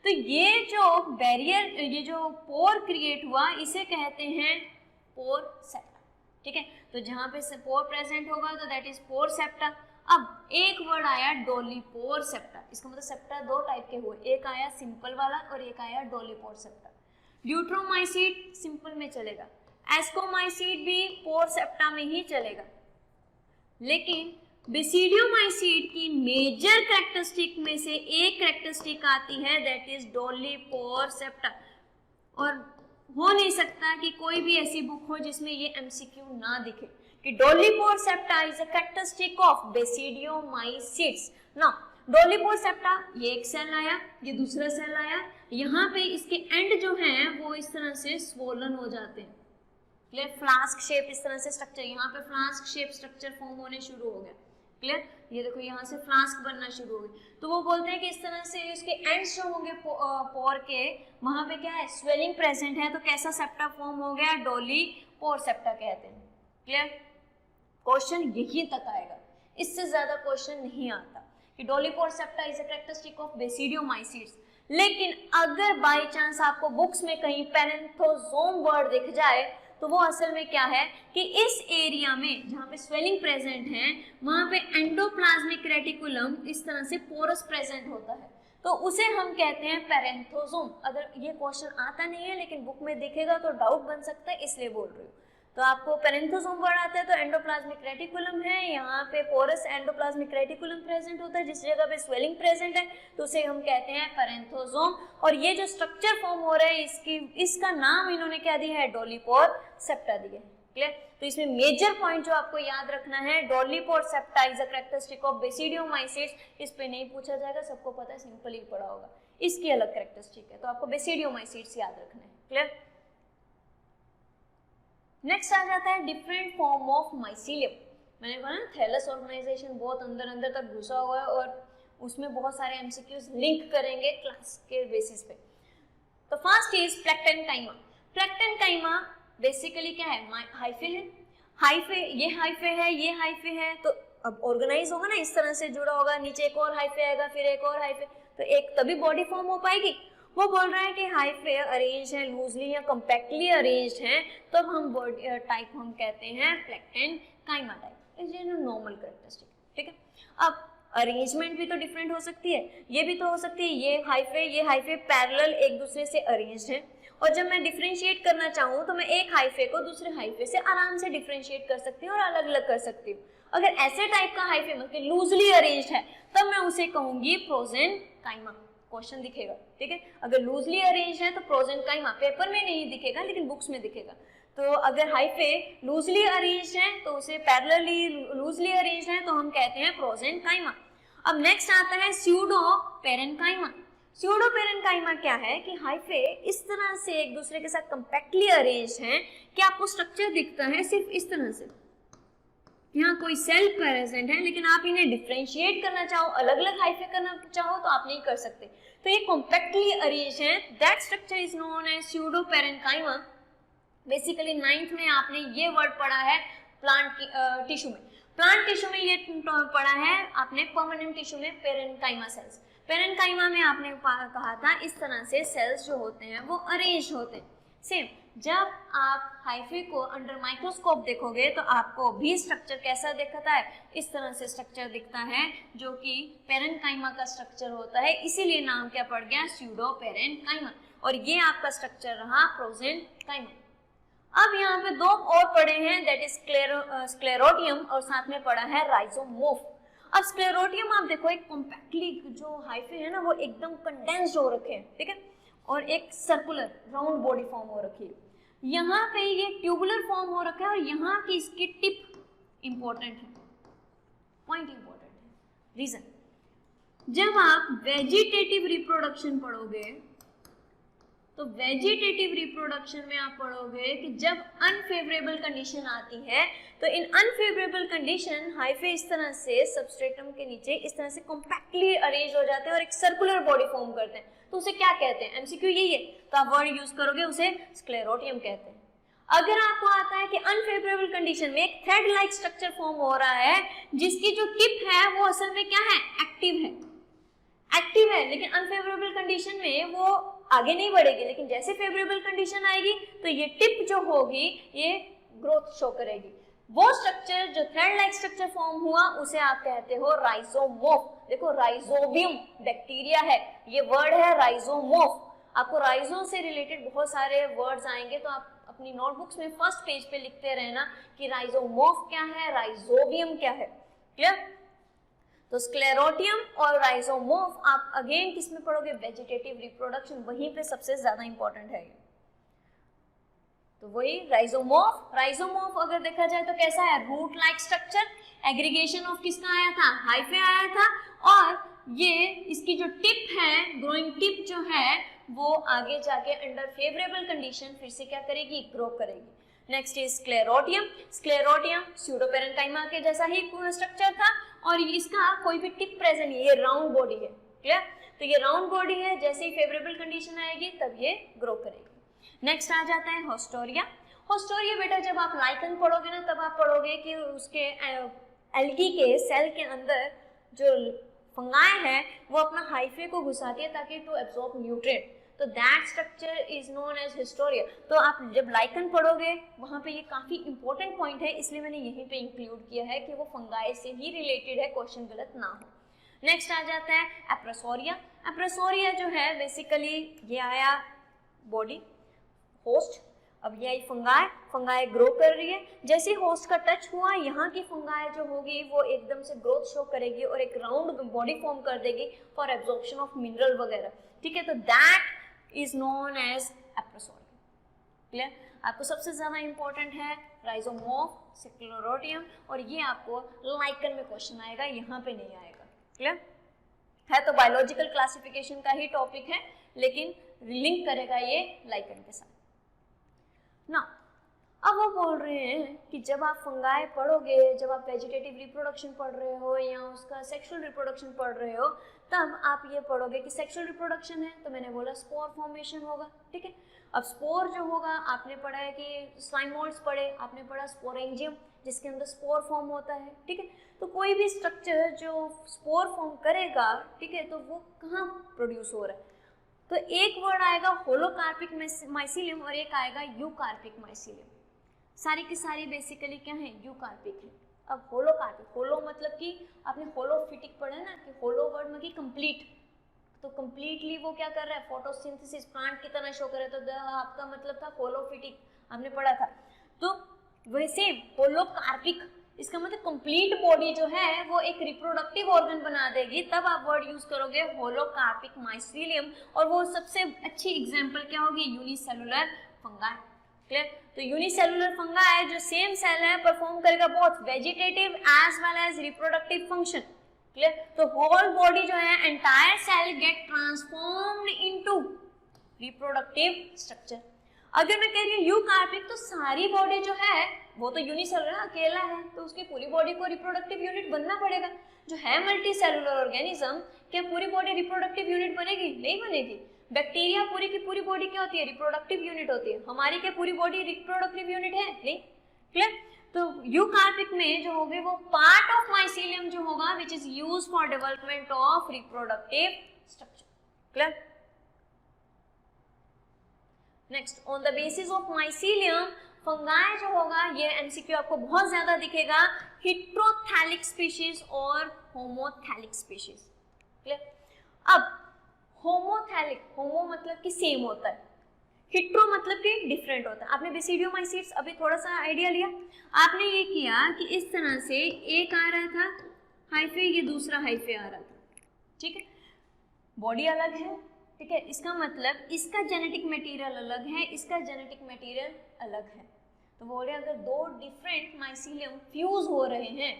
तो ये जो बैरियर, ये जो पोर क्रिएट हुआ इसे कहते हैं पोर सेप्टा, ठीक है। तो जहाँ पे पोर प्रेजेंट होगा तो दैट इज पोर सेप्टा। अब एक वर्ड आया डोलीपोर सेप्टा, इसका मतलब सेप्टा दो टाइप के हुए, एक आया सिंपल वाला और एक आया डोलीपोर सेप्टा। ड्यूट्रोमाइसीट सिंपल में चलेगा, एस्कोमाइसीट भी पोर सेप्टा में ही चलेगा, लेकिन बेसिडियोमाइसीट की मेजर कैरेक्टरिस्टिक में से एक कैरेक्टरिस्टिक आती है दैट इज डोलीपोर सेप्टा। और हो नहीं सकता कि कोई भी ऐसी बुक हो जिसमें ये एमसीक्यू ना दिखे कि dolipore septa is a characteristic of basidiomycetes. ना, डोलीपोर सेप्टा, ये एक सेल आया, ये दूसरा सेल आया, यहाँ पे इसके एंड जो हैं वो इस तरह से स्वोलन हो जाते हैं, फ्लास्क शेप इस तरह से स्ट्रक्चर, यहाँ पे फ्लास्क शेप स्ट्रक्चर फॉर्म होने शुरू हो गया, क्लियर। ये देखो यहाँ से फ्लास्क बनना शुरू हो गई, तो वो बोलते हैं कि इस तरह से इसके एंड्स जो होंगे पोर के, वहां पे क्या है, स्वेलिंग प्रेजेंट है, तो कैसा सेप्टा फॉर्म हो गया, डोली पोर सेप्टा कहते हैं। क्लियर, क्वेश्चन यही तक आएगा, इससे ज्यादा क्वेश्चन नहीं आता कि dolipore septa is a characteristic of basidiomycetes. लेकिन अगर बाय चांस आपको बुक्स में कहीं पेरेंथोजोम वर्ड दिख जाए तो वो असल में क्या है कि इस एरिया में जहाँ पे स्वेलिंग प्रेजेंट है वहां पे एंडोप्लाज्मिक रेटिकुलम इस तरह से पोरस प्रेजेंट होता है, तो उसे हम कहते हैं पेरेंथोजोम। अगर ये क्वेश्चन आता नहीं है लेकिन बुक में दिखेगा तो डाउट बन सकता है, इसलिए बोल रही हूँ। तो आपको पेरेंथोजोम वर्ड आता है तो एंडोप्लाज्मिक रेटिकुलम है, यहाँ पे पोरस एंडोप्लाज्मिक रेटिकुलम प्रेजेंट होता है, जिस जगह पे स्वेलिंग प्रेजेंट है तो उसे हम कहते हैं पेरेंथोजोम। और ये जो स्ट्रक्चर फॉर्म हो रहा है इसका नाम इन्होंने क्या दिया है, डोली पोर सेप्टा दिया है। क्लियर, तो इसमें मेजर पॉइंट जो आपको याद रखना है, dolipore septa is a characteristic of basidiomycetes. इस पे नहीं पूछा जाएगा, सबको पता है, सिंपल ही पढ़ा होगा। इसकी अलग कैरेक्टरिस्टिक है, तो आपको बेसिडियोमाइसीट्स याद रखना है। क्लियर, नेक्स्ट आ जाता है डिफरेंट फॉर्म ऑफ माइसीलियम। मैंने कहा ना थैलस ऑर्गेनाइजेशन बहुत अंदर अंदर तक घुसा हुआ है और उसमें बहुत सारे एमसीक्यूज लिंक करेंगे क्लास के बेसिस पे। तो फर्स्ट इज प्लेक्टेनकाइमा। प्लेक्टेनकाइमा बेसिकली क्या है, हाइफे है, हाइफे ये हाइफे है, ये हाइफे है, तो अब ऑर्गेनाइज होगा ना, इस तरह से जुड़ा होगा, नीचे एक और हाइफे आएगा, फिर एक और हाइफे, तो एक तभी बॉडी फॉर्म हो पाएगी। वो बोल रहा है कि हाइफे अरेंज है लूजली या कम्पैक्टली अरेंज्ड है, तो हम बॉडी टाइप हम कहते हैं प्लेक्टेनकाइमा टाइप। ये नॉर्मल कैरेक्टरिस्टिक, ठीक है। अब अरेंजमेंट भी तो डिफरेंट हो सकती है, ये भी तो हो सकती है, ये हाइफे पैरेलल एक दूसरे से अरेंज्ड है, और जब मैं डिफरेंशिएट करना चाहूँ तो मैं एक हाइफे को दूसरे हाइफे से आराम से डिफरेंशिएट कर सकती हूँ और अलग अलग कर सकती हूँ। अगर ऐसे टाइप का हाइफे मतलब लूजली अरेंज्ड है तब मैं उसे कहूंगी प्रोजेनकाइमा। क्वेश्चन दिखेगा, ठीक है। अगर लूजली अरेंज्ड है तो प्रोजेनकाइमा, पेपर में नहीं दिखेगा लेकिन बुक्स में दिखेगा। तो अगर हाइफे लूजली अरेंज्ड है तो उसे पैरेलली लूजली अरेंज्ड है तो हम कहते हैं प्रोजेनकाइमा। अब नेक्स्ट आता है स्यूडो पेरेनकाइमा। स्यूडो पेरेनकाइमा क्या है कि हाइफे इस तरह से एक दूसरे के साथ कंपैक्टली अरेंज्ड हैं कि आपको स्ट्रक्चर दिखता है सिर्फ इस तरह से, यहाँ कोई सेल प्रेजेंट है, लेकिन आप इन्हें डिफरेंशिएट करना चाहो, अलग अलग हाइफे करना चाहो तो आप नहीं कर सकते। तो ये कॉम्पैक्टली अरेंज्ड है, that structure is known as pseudo parenchyma. Basically 9th में आपने ये वर्ड पढ़ा है प्लांट टिश्यू में। प्लांट टिश्यू में ये पढ़ा है आपने परमानेंट टिश्यू में पेरेनकाइमा सेल्स। पेरेनकाइमा में आपने कहा था इस तरह से सेल्स जो होते हैं वो अरेंज होते हैं। सेम जब आप हाइफे को अंडर माइक्रोस्कोप देखोगे तो आपको भी स्ट्रक्चर कैसा दिखता है, इस तरह से स्ट्रक्चर दिखता है जो कि पेरेनकाइमा का स्ट्रक्चर होता है, इसीलिए नाम क्या पड़ गया, स्यूडो पेरेनकाइमा। और ये आपका स्ट्रक्चर रहा प्रोजेनकाइमा। अब यहाँ पे दो और पड़े हैं, दैट इज स्क्लेरोटियम और साथ में पड़ा है राइजोमोफ। अब स्क्लेरोटियम आप देखो एक कॉम्पैक्टली जो हाइफे है ना वो एकदम कंडेंस्ड हो रखे हैं, ठीक है, और एक सर्कुलर राउंड बॉडी फॉर्म हो रखी है। यहाँ पे ये ट्यूबुलर फॉर्म हो रखा है और यहाँ की इसकी टिप इंपॉर्टेंट है, पॉइंट इंपॉर्टेंट है। रीजन, जब आप वेजिटेटिव रिप्रोडक्शन पढ़ोगे तो वेजिटेटिव रिप्रोडक्शन में आप पढ़ोगे कि जब अनफेवरेबल कंडीशन आती है तो इन अनफेवरेबल कंडीशन हाइफे इस तरह से सबस्ट्रेटम के नीचे इस तरह से कॉम्पैक्टली अरेंज हो जाते हैं और एक सर्कुलर बॉडी फॉर्म करते हैं, तो उसे क्या कहते हैं, एमसीक्यू यही है, तो आप वर्ड यूज करोगे उसे स्क्लेरोटियम कहते हैं। अगर आपको आता है कि अनफेवरेबल कंडीशन में एक थ्रेड लाइक स्ट्रक्चर फॉर्म हो रहा है जिसकी जो टिप है वो असल में क्या है, एक्टिव है, लेकिन अनफेवरेबल कंडीशन में वो आगे नहीं बढ़ेगी, लेकिन जैसे फेवरेबल कंडीशन आएगी तो ये टिप जो होगी ये ग्रोथ शो करेगी। वो स्ट्रक्चर जो थ्रेड लाइक स्ट्रक्चर फॉर्म हुआ उसे आप कहते हो राइजोमोफ। देखो राइजोबियम बैक्टीरिया है, ये वर्ड है राइजोमोफ। आपको राइजो से रिलेटेड बहुत सारे वर्ड्स आएंगे तो आप अपनी नोटबुक्स में फर्स्ट पेज पे लिखते रहना कि राइजोमोफ क्या है, राइजोबियम क्या है। क्लियर? तो स्क्लेरोटियम और राइजोमोफ आप अगेन किस में पढ़ोगे, वेजिटेटिव रिप्रोडक्शन, वहीं पे सबसे ज्यादा इंपॉर्टेंट है। तो वही राइजोमोफ अगर देखा जाए तो कैसा है, root like structure, aggregation of किसका आया था, हाइफे आया था, और ये इसकी जो टिप है, ग्रोइंग टिप जो है वो आगे जाके अंडर फेवरेबल कंडीशन फिर से क्या करेगी, ग्रो करेगी। Next is sclerotium. स्क्लेरोटियम स्यूडोपेरेन्काइमा के जैसा ही स्ट्रक्चर था और इसका कोई भी टिप प्रेजेंट नहीं, ये राउंड बॉडी है, क्लियर। तो ये राउंड बॉडी है, जैसे ही फेवरेबल कंडीशन आएगी तब ये ग्रो करेगी। नेक्स्ट आ जाता है होस्टोरिया। होस्टोरिया बेटा जब आप लाइकन पढ़ोगे ना तब आप पढ़ोगे कि उसके एल्गी के सेल के अंदर जो फंगाई है वो अपना हाइफे को घुसाती है ताकि टू एब्जॉर्ब न्यूट्रिएंट, तो that structure is known as haustoria. तो आप जब लाइकन पढ़ोगे वहाँ पे ये काफ़ी इंपॉर्टेंट पॉइंट है, इसलिए मैंने यहीं पे इंक्लूड किया है कि वो फंगाई से ही रिलेटेड है, क्वेश्चन गलत ना हो। नेक्स्ट आ जाता है एप्रोसोरिया। एप्रोसोरिया जो है बेसिकली ये आया बॉडी होस्ट, अब ये आई फंगाई, फंगाई ग्रो कर रही है, जैसे होस्ट का टच हुआ यहाँ की फंगाई जो होगी वो एकदम से ग्रोथ शो करेगी और एक राउंड बॉडी फॉर्म कर देगी फॉर एब्जॉर्प्शन ऑफ मिनरल वगैरह, ठीक है। तो that is known as appressoria, clear. आपको सबसे ज्यादा इंपॉर्टेंट है राइजोमॉर्फ, स्क्लेरोटियम, और ये आपको लाइकन में क्वेश्चन आएगा, यहाँ पे नहीं आएगा, क्लियर है। तो बायोलॉजिकल क्लासिफिकेशन का ही टॉपिक है लेकिन लिंक करेगा ये लाइकन के साथ ना। अब वो बोल रहे हैं कि जब आप फंगाई पढ़ोगे, जब आप वेजिटेटिव रिप्रोडक्शन पढ़ रहे हो या उसका सेक्सुअल रिप्रोडक्शन पढ़ रहे हो, तब आप ये पढ़ोगे कि सेक्सुअल रिप्रोडक्शन है तो मैंने बोला स्पोर फॉर्मेशन होगा, ठीक है। अब स्पोर जो होगा आपने पढ़ा है कि साइमोइड्स पढ़े, आपने पढ़ा स्पोरेंजियम जिसके अंदर स्पोर फॉर्म होता है, ठीक है। तो कोई भी स्ट्रक्चर जो स्पोर फॉर्म करेगा, ठीक है, तो वो कहाँ प्रोड्यूस हो रहा है, तो एक वर्ड आएगा होलोकार्पिक माइसीलियम और एक आएगा यूकार्पिक माइसीलियम। सारी की सारी बेसिकली क्या है, यूकार्पिक है। अब होलोकार्पिक, होलो मतलब कि आपने होलोफिटिक पढ़ा ना कि होलो वर्ड में कि कंप्लीट, तो कंप्लीटली वो क्या कर रहा है, फोटोसिंथेसिस प्लांट की तरह शो कर रहा है, तो आपका मतलब था होलोफिटिक, आपने पढ़ा था। तो वैसे होलोकार्पिक इसका मतलब कंप्लीट बॉडी जो है वो एक रिप्रोडक्टिव ऑर्गन बना देगी, तब आप वर्ड यूज करोगे होलोकार्पिक माइसीलियम, और वो सबसे अच्छी एग्जांपल क्या होगी, यूनिसेलुलर फंगाई, क्लियर। तो यूनिसेलुलर फंगाई जो सेम सेल है परफॉर्म करेगा both vegetative as well as reproductive function, clear. तो होल बॉडी जो है entire cell get transformed into reproductive structure. अगर मैं कह रही हूँ यूकार्पिक तो सारी बॉडी जो है वो तो यूनिसेलुलर अकेला है, तो उसकी पूरी बॉडी को रिप्रोडक्टिव यूनिट बनना पड़ेगा। जो है मल्टी सेलुलर ऑर्गेनिज्म, क्या पूरी बॉडी रिप्रोडक्टिव यूनिट बनेगी, नहीं बनेगी। बैक्टीरिया पूरी की पूरी बॉडी क्या होती है, रिप्रोडक्टिव यूनिट होती है, हमारी क्या पूरी बॉडी रिप्रोडक्टिव यूनिट है, नहीं, क्लियर। तो यूकार्पिक में जो होगी वो पार्ट ऑफ माइसीलियम जो होगा which is used for development of reproductive structure, clear. Next, on the basis of mycelium fungi जो होगा, ये एमसीक्यू आपको बहुत ज्यादा दिखेगा, हिट्रोथैलिक स्पीशीज और होमोथैलिक स्पीशीज, क्लियर। अब होमोथैलिक, होमो मतलब कि सेम होता है, हिट्रो मतलब कि डिफरेंट होता है। आपने बेसिडियोमाइसीट्स अभी थोड़ा सा आइडिया लिया, आपने ये किया कि इस तरह से एक आ रहा था हाइफे, ये दूसरा हाइफे आ रहा था, ठीक है, बॉडी अलग है, ठीक है, इसका मतलब इसका जेनेटिक मटेरियल अलग है, इसका जेनेटिक मटेरियल अलग है। तो बोल रहे हैं अगर दो डिफरेंट माइसीलियम फ्यूज हो रहे हैं,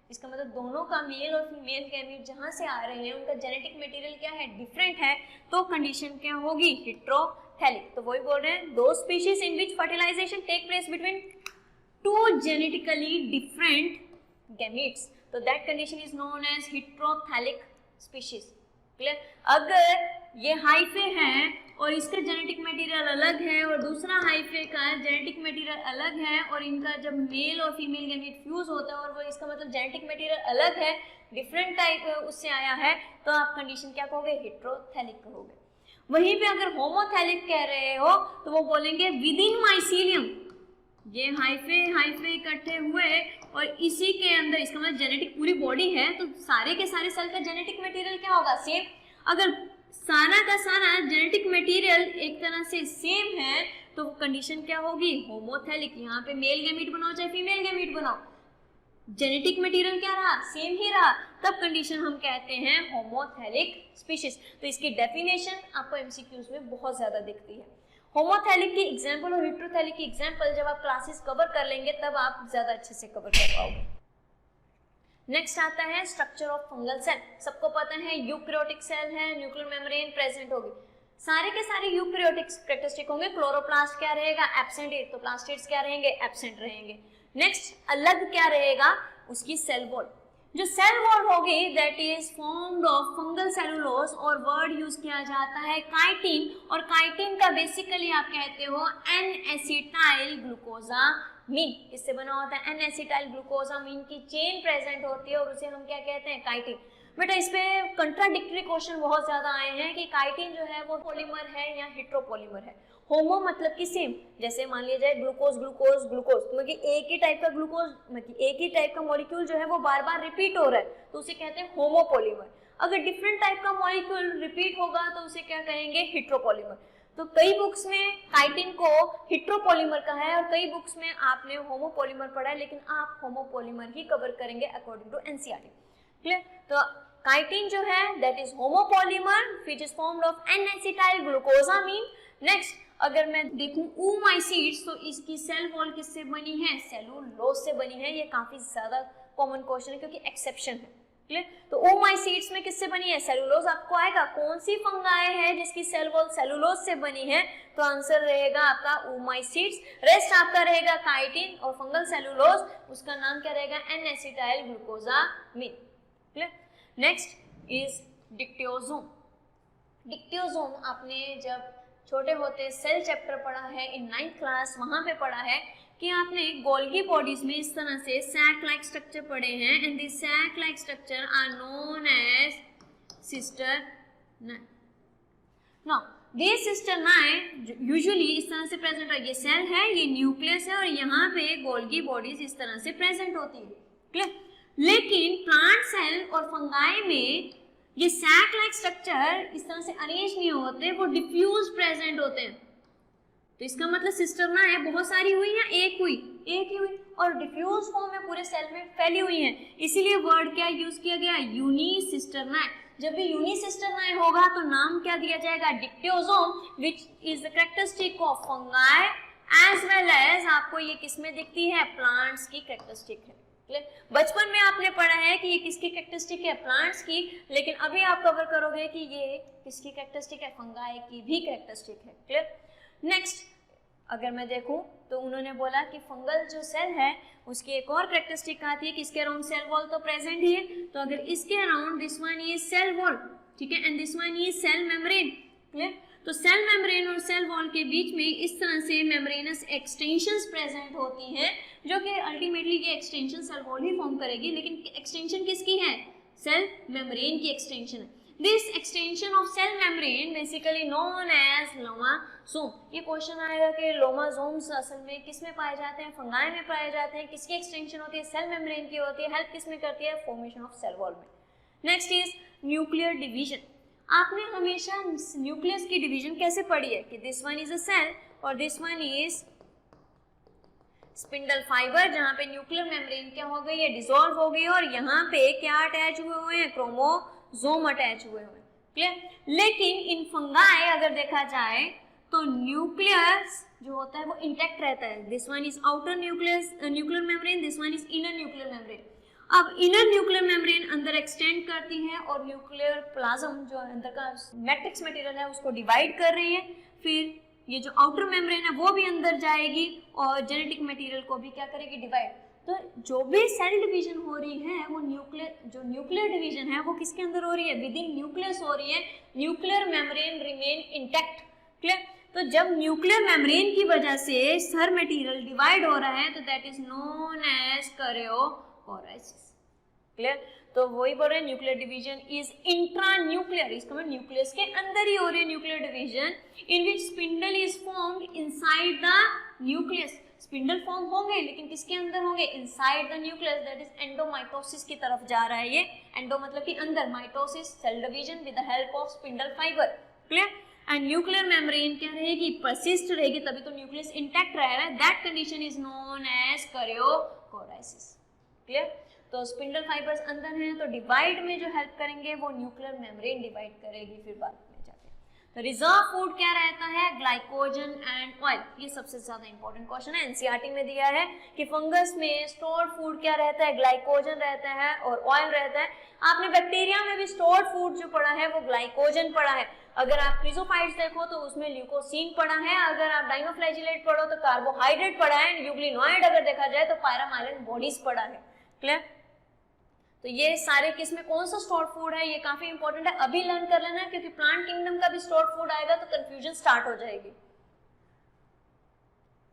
इसका मतलब दोनों का मेल और फीमेल गैमीट जहाँ से आ रहे हैं उनका जेनेटिक मटेरियल क्या है, डिफरेंट है, तो कंडीशन क्या होगी, हिट्रोथैलिक। तो वही बोल रहे हैं दो species in which fertilization take place between two genetically different gametes, तो that condition is known as heterothallic species, clear. अगर ये हाइफे है और इसका जेनेटिक मटेरियल अलग है और दूसरा हाइफे का जेनेटिक मटेरियल अलग है और इनका जब मेल और फीमेल गैमीट फ्यूज होता है और वो इसका मतलब जेनेटिक मटेरियल अलग है, डिफरेंट टाइप उससे आया है, तो आप कंडीशन क्या कहोगे, हिट्रोथैलिक कहोगे। वहीं पे अगर होमोथैलिक कह रहे हो तो वो बोलेंगे विद इन माइसीलियम, ये हाइफे इकट्ठे हुए और इसी के अंदर, इसका मतलब जेनेटिक पूरी बॉडी है तो सारे के सारे सेल का जेनेटिक मटेरियल क्या होगा, सेम। अगर सारा का सारा जेनेटिक मटेरियल एक तरह से सेम है तो कंडीशन क्या होगी, होमोथैलिक। यहाँ पे मेल गैमीट बनाओ चाहे फीमेल गैमीट बनाओ, जेनेटिक मटेरियल क्या रहा, सेम ही रहा, तब कंडीशन हम कहते हैं होमोथैलिक स्पीशीज। तो इसकी डेफिनेशन आपको एमसीक्यूज में बहुत ज्यादा दिखती है। होमोथैलिक की एग्जाम्पल और हिट्रोथैलिक की एग्जाम्पल जब आप क्लासेस कवर कर लेंगे तब आप ज्यादा अच्छे से कवर कर पाओगे। नेक्स्ट आता है स्ट्रक्चर ऑफ फंगल सेल। सबको पता है यूकैरियोटिक सेल है, न्यूक्लियर मेम्ब्रेन प्रेजेंट होगी। सारे के सारे यूकैरियोटिक कैरेक्टरिस्टिक होंगे। क्लोरोप्लास्ट क्या रहेगा, एब्सेंट, तो प्लास्टिड्स क्या रहेंगे, एब्सेंट रहेंगे। नेक्स्ट अलग क्या रहेगा, उसकी सेल वॉल। जो सेल वॉल होगी that is formed of fungal cellulose, और वर्ड यूज किया जाता है काइटिन, और काइटिन का बेसिकली आप कहते हो एन एसिटाइल ग्लूकोजामीन। इससे बना होता है एन एसिटाइल ग्लूकोजामीन की चेन प्रेजेंट होती है और उसे हम क्या कहते हैं, काइटिन। बेटा इस पे कंट्राडिक्टरी क्वेश्चन बहुत ज्यादा आए हैं कि काइटिन जो है वो पॉलीमर है या हेट्रोपॉलीमर है। होमो मतलब कि सेम, जैसे मान लिया जाए ग्लूकोज ग्लूकोज ग्लूकोज, मतलब एक ही टाइप का ग्लूकोज, मतलब एक ही टाइप का मॉलिक्यूल जो है वो बार बार रिपीट हो रहा है तो उसे कहते हैं होमोपॉलीमर। अगर डिफरेंट टाइप का मॉलिक्यूल रिपीट होगा तो उसे क्या कहेंगे, हेट्रोपॉलीमर। तो कई बुक्स में काइटिन को हेट्रोपॉलीमर कहा है और कई बुक्स में आपने होमोपॉलीमर पढ़ा है, लेकिन आप होमोपॉलीमर ही कवर करेंगे अकॉर्डिंग टू एनसीईआरटी। क्लियर? तो काइटिन जो है that is homopolymer which is formed of N acetyl glucosamine. Next अगर मैं देखूं oocytes तो इसकी सेल वॉल किससे बनी है, सेलुलोज से बनी है। ये काफी ज्यादा कॉमन क्वेश्चन है क्योंकि एक्सेप्शन है। क्लियर? तो oocytes में किससे बनी है, सेलुलोज। आपको आएगा कौन सी फंगाई है जिसकी सेल वॉल सेलुलोज से बनी है, तो आंसर रहेगा आपका oocytes। रेस्ट आपका रहेगा काइटिन और फंगल सेलुलोज, उसका नाम क्या रहेगा, N acetyl glucosamine. Clear? Next is dictyosome. Dictyosome आपने जब छोटे होते सेल चैप्टर पढ़ा है इन 9th क्लास, वहां पे पढ़ा है कि आपने गोल्गी बॉडीज में इस तरह से सैक लाइक स्ट्रक्चर पढ़े हैं, and this sac like structure are known as cisternae. Now this cisternae usually इस तरह से प्रेजेंट है, ये सेल है, ये न्यूक्लियस है और यहाँ पे गोल्गी बॉडीज इस तरह से प्रेजेंट होती है। क्लियर? लेकिन प्लांट सेल और फंगाई में ये सैक लाइक स्ट्रक्चर इस तरह से अरेंज नहीं होते, वो डिफ्यूज प्रेजेंट होते हैं। तो इसका मतलब सिस्टरनाए बहुत सारी हुई या एक हुई, एक ही हुई, और डिफ्यूज फॉर्म में पूरे सेल में फैली हुई है। इसीलिए वर्ड क्या यूज किया गया, यूनिसिस्टरनाए। जब भी यूनिसिस्टरनाए होगा तो नाम क्या दिया जाएगा, dictyosome, which is the characteristic of fungi as well as आपको ये किसमें दिखती है, प्लांट्स की कैरेक्टरिस्टिक है। बचपन में आपने पढ़ा है कि ये किसकी कैरेक्टरिस्टिक है, प्लांट्स की, लेकिन अभी आप कवर करोगे कि ये किसकी कैरेक्टरिस्टिक है, फंगाई की भी कैरेक्टरिस्टिक है। क्लियर? नेक्स्ट अगर मैं देखूं तो उन्होंने बोला कि फंगल जो सेल है उसकी एक और कैरेक्टरिस्टिक आती है कि इसके अराउंड सेल वॉल तो प्रेजेंट ही है, तो अगर इसके around this one is cell wall, ठीक है, and this one is cell membrane. Clear? तो सेल मेम्ब्रेन और सेल वॉल के बीच में इस तरह से मेम्ब्रेनस एक्सटेंशंस प्रेजेंट होती हैं, जो कि अल्टीमेटली ये एक्सटेंशन सेल वॉल ही फॉर्म करेगी, लेकिन एक्सटेंशन किसकी है, सेल मेम्ब्रेन की एक्सटेंशन है। This extension of cell membrane basically known as lomasome. ये क्वेश्चन आएगा कि लोमासोम्स असल में किस में पाए जाते हैं, फंगाई में पाए जाते हैं, किसकी एक्सटेंशन होती है, सेल मेम्ब्रेन की होती है, हेल्प किस में करती है, फॉर्मेशन ऑफ सेल वॉल में। Next is nuclear division. आपने हमेशा न्यूक्लियस की डिवीजन कैसे पढ़ी है कि this one is a cell और this one is spindle fibre, जहां पे न्यूक्लियर मेम्ब्रेन क्या हो गई है, डिसॉल्व हो गई, और यहाँ पे क्या अटैच हुए हैं, क्रोमोसोम अटैच हुए हैं। क्लियर? लेकिन इन फंगाई अगर देखा जाए तो न्यूक्लियस जो होता है वो इंटैक्ट रहता है। This one is outer nuclear membrane, this one is inner nuclear membrane. अब इनर न्यूक्लियर मेम्ब्रेन अंदर एक्सटेंड करती है और न्यूक्लियर प्लाज्म जो अंदर का मैट्रिक्स मटेरियल है उसको डिवाइड कर रही है, फिर ये जो आउटर मेम्ब्रेन है वो भी अंदर जाएगी और जेनेटिक मटेरियल को भी क्या करेगी, डिवाइड। तो जो भी सेल डिवीजन हो रही है वो न्यूक्लियर डिवीजन है वो किसके अंदर हो रही है, विद इन न्यूक्लियस हो रही है। Nuclear membrane remain intact. Clear? तो जब न्यूक्लियर मेम्ब्रेन की वजह से हर मटेरियल डिवाइड हो रहा है तो that is known as karyochorisis. Clear? तो वही बोल रहे हैं न्यूक्लियर डिवीजन इज इंट्रान्यूक्लियर, इसका मतलब न्यूक्लियस के अंदर ही हो रही है nuclear division, in which spindle is formed inside the nucleus. Spindle form होंगे लेकिन किसके अंदर होंगे, inside the nucleus, that is एंडोमाइटोसिस की तरफ जा रहा है ये। एंडो मतलब कि अंदर, mitosis cell division with the help of spindle fibre. Clear? And nuclear membrane क्या रहेगी, परसिस्ट रहेगी, तभी तो न्यूक्लियस इंटैक्ट रहेगा। That condition is known as karyochorisis. Clear? तो स्पिंडल फाइबर्स अंदर हैं तो डिवाइड में जो हेल्प करेंगे वो न्यूक्लियर मेम्ब्रेन डिवाइड करेगी फिर बाद में जाके। तो रिजर्व फूड क्या रहता है, ग्लाइकोजन एंड ऑयल। ये सबसे ज्यादा इंपॉर्टेंट क्वेश्चन है, एनसीईआरटी में दिया है कि फंगस में स्टोर्ड फूड क्या रहता है, ग्लाइकोजन रहता है और ऑयल रहता है। आपने बैक्टीरिया में भी स्टोर्ड फूड जो पढ़ा है वो ग्लाइकोजन पढ़ा है। अगर आप क्रिजोफाइट्स देखो तो उसमें ल्यूकोसीन पढ़ा है, अगर आप डाइनोफ्लैजिलेट पढ़ो तो कार्बोहाइड्रेट पढ़ा है, यूग्लिनॉइड अगर देखा जाए तो पायरामाइलिन बॉडीज पढ़ा है। क्लियर? तो ये सारे किस में कौन सा स्टोर्ड फूड है, ये काफी इंपॉर्टेंट है, अभी लर्न कर लेना, क्योंकि प्लांट किंगडम का भी स्टोर्ड फूड आएगा तो कंफ्यूजन स्टार्ट हो जाएगी।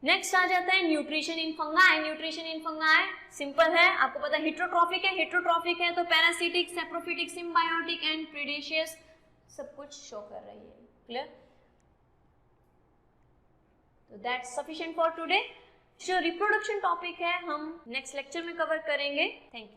नेक्स्ट आ जाता है nutrition in fungi. Nutrition in fungi simple है, आपको पता है हेट्रोट्रॉफिक है, हेट्रोट्रॉफिक है तो पैरासिटिक, सैप्रोफिटिक, सिम्बायोटिक एंड प्रेडेशियस सब कुछ शो कर रही है। क्लियर? तो दैट्स सफिशिएंट फॉर टुडे। जो रिप्रोडक्शन टॉपिक है हम नेक्स्ट लेक्चर में कवर करेंगे। Thank you.